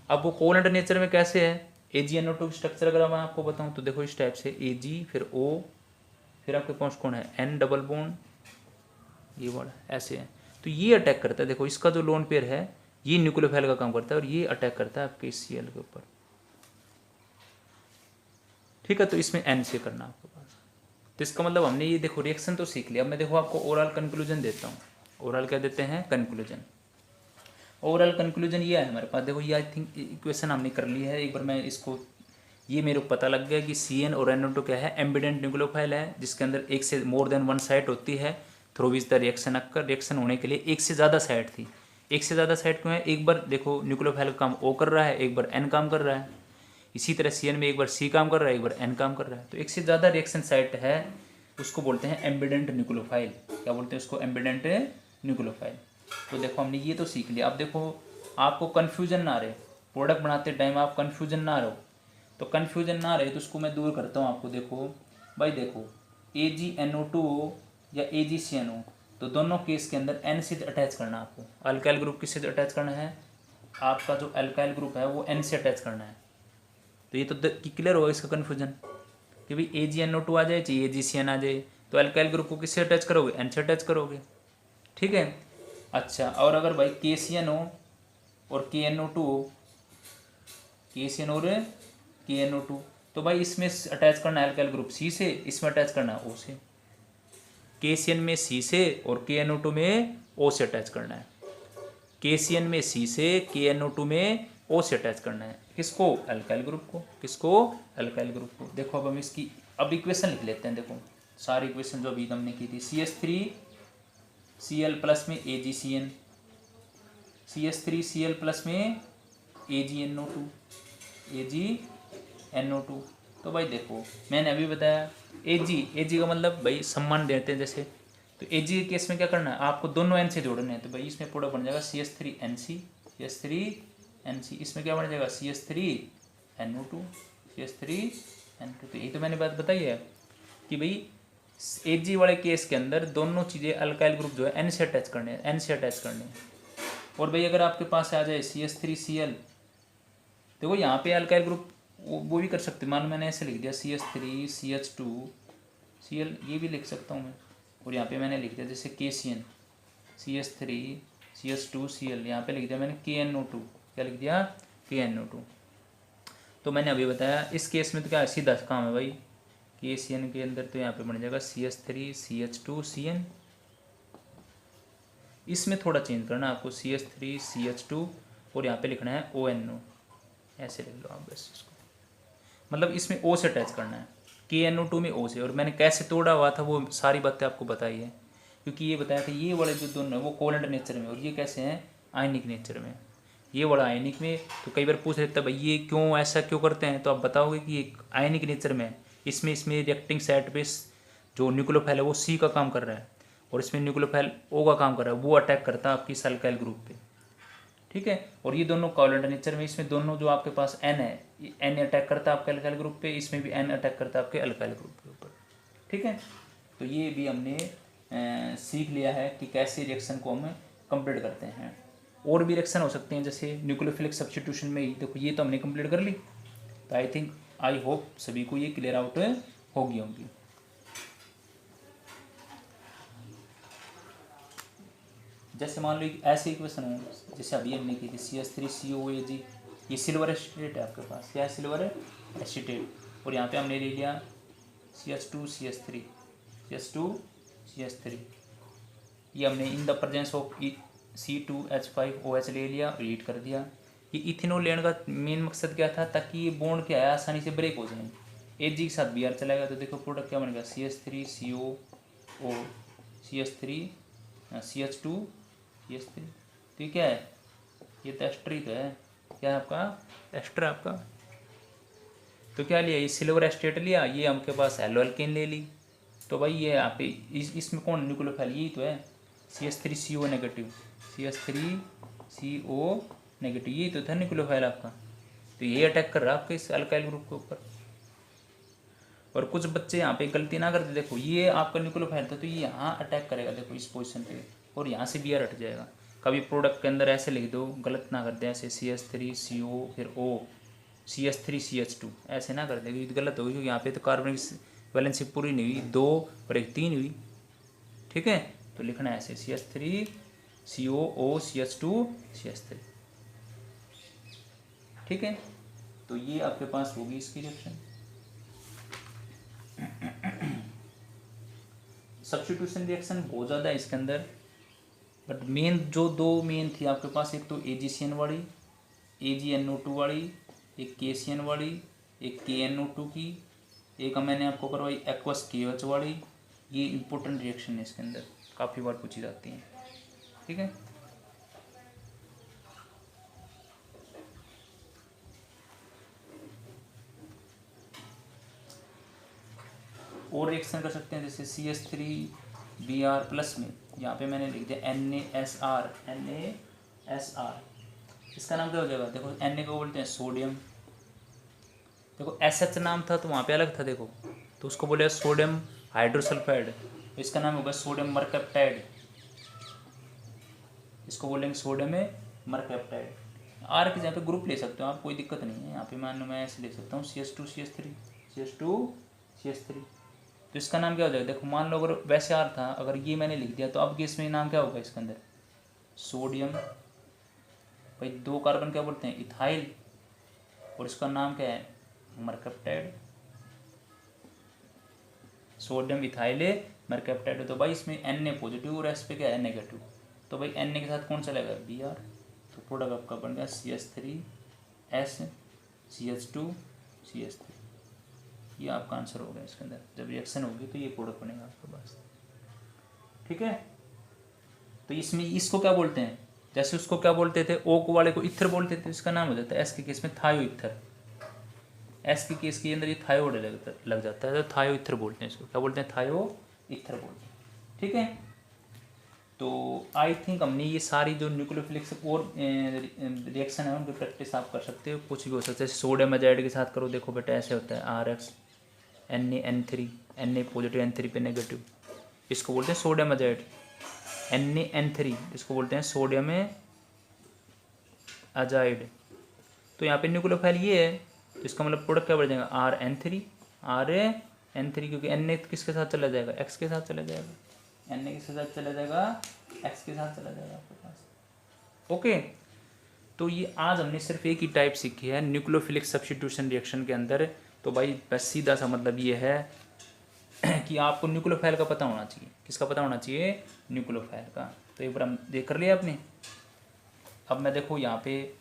अब वो कोवलेंट नेचर में कैसे है, AgNO2 की स्ट्रक्चर अगर मैं आपको बताऊं तो देखो इस टाइप से, Ag फिर O फिर आपके पास कौन है, N डबल बॉन्ड, ये वाला ऐसे है। तो ये अटैक करता है, देखो इसका जो लोन पेयर है ये न्यूक्लियोफाइल का काम करता है, और ये अटैक करता है आपके Cl के ऊपर। ठीक है, तो इसमें N से करना आपके पास। तो इसका मतलब हमने ये देखो रिएक्शन तो सीख लिया। अब मैं देखो आपको ओवरऑल कंक्लूजन देता हूँ। ओवरऑल क्या देते हैं, कंक्लूजन। ओवरऑल कंक्लूजन ये है हमारे पास, देखो ये आई थिंक इक्वेशन हमने कर ली है, एक बार मैं इसको ये मेरे को पता लग गया कि CN और NO2 क्या है, एम्बिडेंट न्यूक्लियोफाइल है, जिसके अंदर एक से मोर देन वन साइट होती है। Through which the reaction occur, reaction होने के लिए एक से ज़्यादा साइट थी। एक से ज़्यादा साइट क्यों है? एक बार देखो न्यूक्लियोफाइल का काम O कर रहा है, एक बार N काम कर रहा है। इसी तरह CN में एक बार C काम कर रहा है, एक बार N काम कर रहा है। तो एक से ज़्यादा रिएक्शन साइट है, उसको बोलते हैं एम्बिडेंट न्यूक्लियोफाइल। क्या बोलते हैं उसको? Ambient nucleophile. तो देखो हमने ये तो सीख लिया। अब देखो आपको कन्फ्यूजन ना रहे, प्रोडक्ट बनाते टाइम आप कन्फ्यूजन ना रहो, तो कन्फ्यूजन ना रहे तो उसको मैं दूर करता हूँ आपको। देखो भाई, देखो AgNO2 हो या AgCN हो, तो दोनों केस के अंदर N से अटैच करना है आपको। अल्काइल ग्रुप किससे अटैच करना है? आपका जो अल्काइल ग्रुप है वो N से अटैच करना है। तो ये तो क्लियर होगा इसका कन्फ्यूजन कि भाई AgNO2 आ जाए चाहे AgCN आ जाए, तो अल्काइल ग्रुप को किससे अटैच करोगे? N से अटैच करोगे। ठीक है। अच्छा, और अगर भाई KCN हो और KNO2 हो, KCN और KNO2, तो भाई इसमें अटैच करना है अल्काइल ग्रुप C से, इसमें अटैच करना है O से। KCN में C से और KNO2 में O से अटैच करना है। KCN में C से, KNO2 में O से अटैच करना है। किसको? अल्काइल ग्रुप को। किसको? अल्काइल ग्रुप को। देखो अब हम इसकी अब इक्वेशन लिख लेते हैं। देखो सारी इक्वेशन जो अभी हमने की थी, CH3Cl प्लस में AgCN, CH3Cl प्लस में AgNO2, AgNO2। तो भाई देखो मैंने अभी बताया Ag का मतलब भाई सम्मान देते हैं जैसे, तो Ag के केस में क्या करना है? आपको दोनों N से जोड़ने हैं। तो भाई इसमें प्रोडक्ट बन जाएगा CH3NC, CH3NC। इसमें क्या बन जाएगा? CH3NO2, CH3NO2। तो यही तो मैंने बात बताई है कि भाई Ag वाले केस के अंदर दोनों चीज़ें अल्काइल ग्रुप जो है N से अटैच करने हैं, N से अटैच करने हैं। और भाई अगर आपके पास आ जाए CH3Cl, देखो यहाँ पे अल्काइल ग्रुप वो भी कर सकते। मान मैंने ऐसे लिख दिया CH3CH2Cl, ये भी लिख सकता हूँ मैं। और यहाँ पे मैंने लिख दिया जैसे KCN CH3CH2Cl, यहाँ पे लिख दिया मैंने KNO2। क्या लिख दिया? KNO2। तो मैंने अभी बताया इस केस में तो क्या सीधा काम है भाई, KCN के अंदर तो यहाँ पे बन जाएगा CH3CH2CN। इसमें थोड़ा चेंज करना है आपको, CH3CH2 और यहाँ पे लिखना है ONO। ऐसे लिख लो आप बस इसको, मतलब इसमें O से अटैच करना है, KNO2 में O से। और मैंने कैसे तोड़ा हुआ था वो सारी बातें आपको बताई है, क्योंकि ये बताया था ये वाले जो दोनों है वो कोवलेंट नेचर में, और ये कैसे हैं? आयनिक नेचर में। ये वाला आयनिक में। तो कई बार पूछ लेता भाई ये क्यों ऐसा क्यों करते हैं, तो आप बताओगे कि ये आयनिक नेचर में इसमें रिएक्टिंग साइट पे जो न्यूक्लियोफाइल है वो C का काम कर रहा है, और इसमें न्यूक्लियोफाइल O का काम कर रहा है, वो अटैक करता है आपकी अल्काइल ग्रुप पे। ठीक है। और ये दोनों कोवलेंट नेचर में, इसमें दोनों जो आपके पास N है, N अटैक करता है आपके अल्काइल ग्रुप पे, इसमें भी N अटैक करता है आपके अल्काइल ग्रुप के ऊपर। ठीक है। तो ये भी हमने सीख लिया है कि कैसे रिएक्शन को हम कंप्लीट करते हैं। और भी रिएक्शन हो सकते हैं जैसे न्यूक्लियोफिलिक सब्स्टिट्यूशन में ही। देखो ये तो हमने कंप्लीट कर ली, तो आई होप सभी को ये क्लियर आउट होगी होंगी। जैसे मान लो ऐसे इक्वेशन हो जैसे अभी हमने की थी CH3COAg, ये सिल्वर एसिटेट है आपके पास। क्या है? Silver acetate. और यहाँ पे हमने ले लिया CH2CH3, CH2CH3। ये हमने in the presence of C2H5OH ले लिया और हीट कर दिया। ये इथेनॉल लेने का मेन मकसद क्या था? ताकि ये बॉन्ड क्या है आसानी से ब्रेक हो जाए। Ag के साथ Br चलाएगा तो देखो प्रोडक्ट क्या बनेगा? CH3COO, CH2CH3। तो ये क्या है? ये तो एस्टर ही तो है। क्या है आपका? एस्टर आपका। तो क्या लिया? ये सिल्वर एस्टेट लिया, ये आपके पास एलो एल्केन ले ली। तो भाई ये यहाँ पे इसमें कौन न्यूक्लियोफाइल? यही तो है CH3CO नेगेटिव, CH3CO नेगेटिव, यही तो था न्यूक्लियोफाइल आपका। तो ये अटैक कर रहा है आपके इस अल्काइल ग्रुप के ऊपर। और कुछ बच्चे यहाँ पे गलती ना करते, देखो ये आपका न्यूक्लियोफाइल था तो ये यहाँ अटैक करेगा, देखो इस पोजीशन पे, और यहाँ से Br हट जाएगा। कभी प्रोडक्ट के अंदर ऐसे लिख दो, गलत ना कर दे ऐसे CH3CO फिर O, CH3CH2 ऐसे ना कर दे, क्योंकि गलत होगी, क्योंकि यहाँ पे तो कार्बनिक वैलेंसी पूरी नहीं हुई, 2 और 1 3 हुई। ठीक है। तो लिखना है ऐसे CH3COO CH2CH3। ठीक है। तो ये आपके पास होगी इसकी रिएक्शन। सब्स्टिट्यूशन रिएक्शन बहुत ज़्यादा है इसके अंदर, बट मेन जो दो मेन थी आपके पास, एक तो AgCN वाली, AgNO2 वाली, एक KCN वाली, एक KNO2 की, एक मैंने आपको करवाई एक्वस KOH वाली। ये इंपॉर्टेंट रिएक्शन है, इसके अंदर काफ़ी बार पूछी जाती हैं। ठीक है, और रिएक्शन कर सकते हैं जैसे CH3Br+ में, यहाँ पे मैंने लिख दिया NaSr। इसका नाम क्या हो जाएगा? देखो Na को बोलते हैं सोडियम। देखो SH नाम था तो वहाँ पे अलग था, देखो तो उसको बोले सोडियम हाइड्रोसल्फाइड, इसका नाम होगा सोडियम मरकैप्टाइड। इसको बोलेंगे सोडियम मरकैप्टाइड। आर की जगह पे ग्रुप ले सकते हो आप, कोई दिक्कत नहीं है। यहाँ पे मान लो मैं ऐसे ले सकता हूँ CH2CH3 तो इसका नाम क्या हो जाएगा? देखो मान लो अगर वैसे आर था, अगर ये मैंने लिख दिया तो अब के इसमें नाम क्या होगा? इसके अंदर सोडियम, भाई 2 कार्बन क्या बोलते हैं? इथाइल, और इसका नाम क्या है? मरकैप्टाइड। Sodium ethyl mercaptide. तो भाई इसमें Na पॉजिटिव और S पे क्या है? नेगेटिव। तो भाई Na के साथ कौन चलेगा? Br। तो प्रोडक्ट आपका बन गया CH3S CH2 CH3। ये आपका आंसर होगा। इसके अंदर जब रिएक्शन होगी तो ये प्रोडक्ट बनेगा आपके पास। ठीक है, तो इसमें इसको क्या बोलते हैं? जैसे उसको क्या बोलते थे? O को वाले को इथर बोलते थे, इसका नाम हो जाता है S के केस में थायो इथर। S के केस के अंदर ये थायो लग जाता है तो थायो इथर बोलते हैं इसको। क्या बोलते हैं? थायो इथर बोलते हैं। ठीक है, तो आई थिंक हमने ये सारी जो न्यूक्लियोफिलिक और रिएक्शन है उनकी प्रैक्टिस आप कर सकते हो। कुछ भी हो सकता है, सोडियम एजाइड के साथ करो, देखो बेटा ऐसे होता है RX Na Na positive N3 पे नेगेटिव, इसको बोलते हैं सोडियम एजाइड। NaN3 इसको बोलते हैं सोडियम एजाइड। तो यहाँ पे न्यूक्लियोफाइल ये है, तो इसका मतलब प्रोडक्ट क्या बढ़ जाएगा? RN3 क्योंकि Na किसके साथ चला जाएगा? X के साथ चला जाएगा। Na किसके साथ चला जाएगा? X के साथ चला जाएगा आपके पास। ओके, तो ये आज हमने सिर्फ एक ही टाइप सीखी है न्यूक्लियोफिलिक सब्स्टिट्यूशन रिएक्शन के अंदर। तो भाई बस सीधा सा मतलब ये है कि आपको न्यूक्लियोफाइल का पता होना चाहिए। किसका पता होना चाहिए? न्यूक्लियोफाइल का। तो एक बार हम देख कर लिया आपने। अब मैं देखो यहाँ पे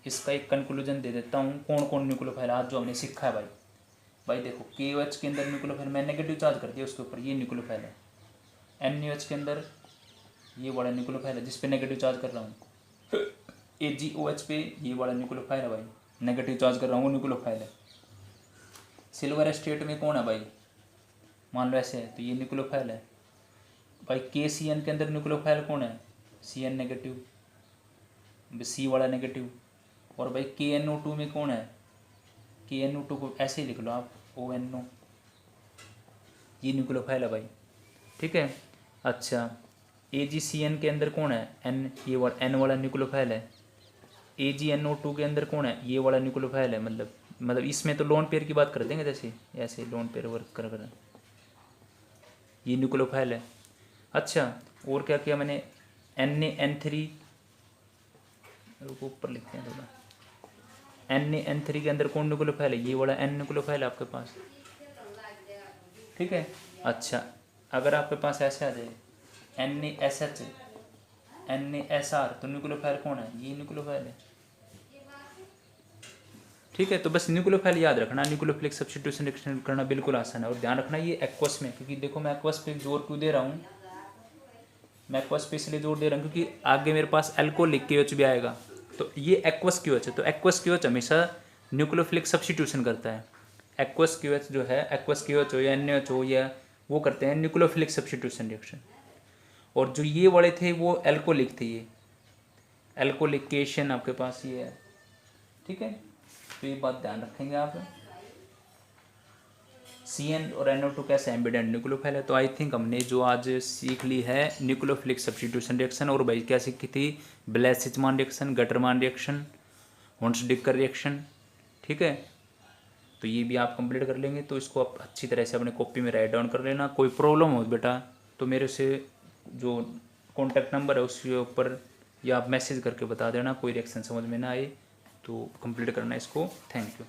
इसका एक कंक्लूजन दे देता हूँ कौन कौन न्यूक्लियोफाइल आज जो हमने सीखा है। भाई देखो KOH के अंदर न्यूक्लियोफाइल मैं नेगेटिव चार्ज कर दिया उसके ऊपर, ये न्यूक्लियोफाइल है। NaOH के अंदर ये वाला न्यूक्लियोफाइल है जिस पे नेगेटिव चार्ज कर रहा हूँ। AgOH पे ये वाला न्यूक्लियोफाइल है भाई, नेगेटिव चार्ज कर रहा हूँ, न्यूक्लियोफाइल है। सिल्वर स्टेट में कौन है भाई? मान लो ऐसे है तो ये न्यूक्लियोफाइल है भाई। KCN के अंदर न्यूक्लियोफाइल कौन है? CN नेगेटिव, C वाला नेगेटिव। और भाई KNO2 में कौन है? KNO2 को ऐसे ही लिख लो आप ONO, ये न्यूक्लियोफाइल है भाई। ठीक है, अच्छा AgCN के अंदर कौन है? N, ये वाला N वाला न्यूक्लियोफाइल है। AgNO2 के अंदर कौन है? ये वाला न्यूक्लियोफाइल है। मतलब इसमें तो लोन पेयर की बात कर देंगे, जैसे ऐसे लोन पेयर वर्क कर ये न्यूक्लियोफाइल है। अच्छा और क्या किया मैंने? NaN3 ऊपर लिखते हैं थोड़ा। NaN3 के अंदर कौन न्यूक्लियोफाइल है? ये वाला N न्यूक्लियोफाइल है आपके पास। ठीक है, अच्छा अगर आपके पास ऐसे आ जाए NaSH NaSr तो न्यूक्लियोफाइल कौन है? ये न्यूक्लियोफाइल है। ठीक है, तो बस न्यूक्लियोफाइल याद रखना। न्यूक्लियोफिलिक सब्स्टिट्यूशन रिएक्शन करना बिल्कुल आसान है। और ध्यान रखना ये एक्वस में, क्योंकि देखो मैं एक्वस पे जोर क्यों दे रहा हूँ? मैं एक्वस पे इसलिए जोर दे रहा हूँ क्योंकि आगे मेरे पास अल्कोहलिक KOH भी आएगा। तो ये एक्वस KOH है, तो एक्वस KOH हमेशा न्यूक्लियोफिलिक सब्स्टिट्यूशन करता है। एक्वस KOH जो है, एक्वस KOH हो या NaOH हो, या वो करते हैं न्यूक्लियोफिलिक सब्स्टिट्यूशन रिएक्शन। और जो ये वाले थे वो अल्कोहलिक थे, ये अल्कोहलिकेशन आपके पास ये है। ठीक है, तो ये बात ध्यान रखेंगे आप। CN और NO2 कैसे एम्बिडेंट न्यूक्लियोफाइल है। तो आई थिंक हमने जो आज सीख ली है न्यूक्लियोफिलिक सब्स्टिट्यूशन रिएक्शन। और भाई क्या सीखी थी? ब्लैसिचमान रिएक्शन, गटरमान रिएक्शन, हुंट्स-डिकर रिएक्शन। ठीक है, तो ये भी आप कंप्लीट कर लेंगे। तो इसको आप अच्छी तरह से अपने कॉपी में राइट डाउन कर लेना। कोई प्रॉब्लम हो बेटा तो मेरे से जो कॉन्टैक्ट नंबर है उसके ऊपर या आप मैसेज करके बता देना। कोई रिएक्शन समझ में ना आए तो कंप्लीट करना इसको। Thank you.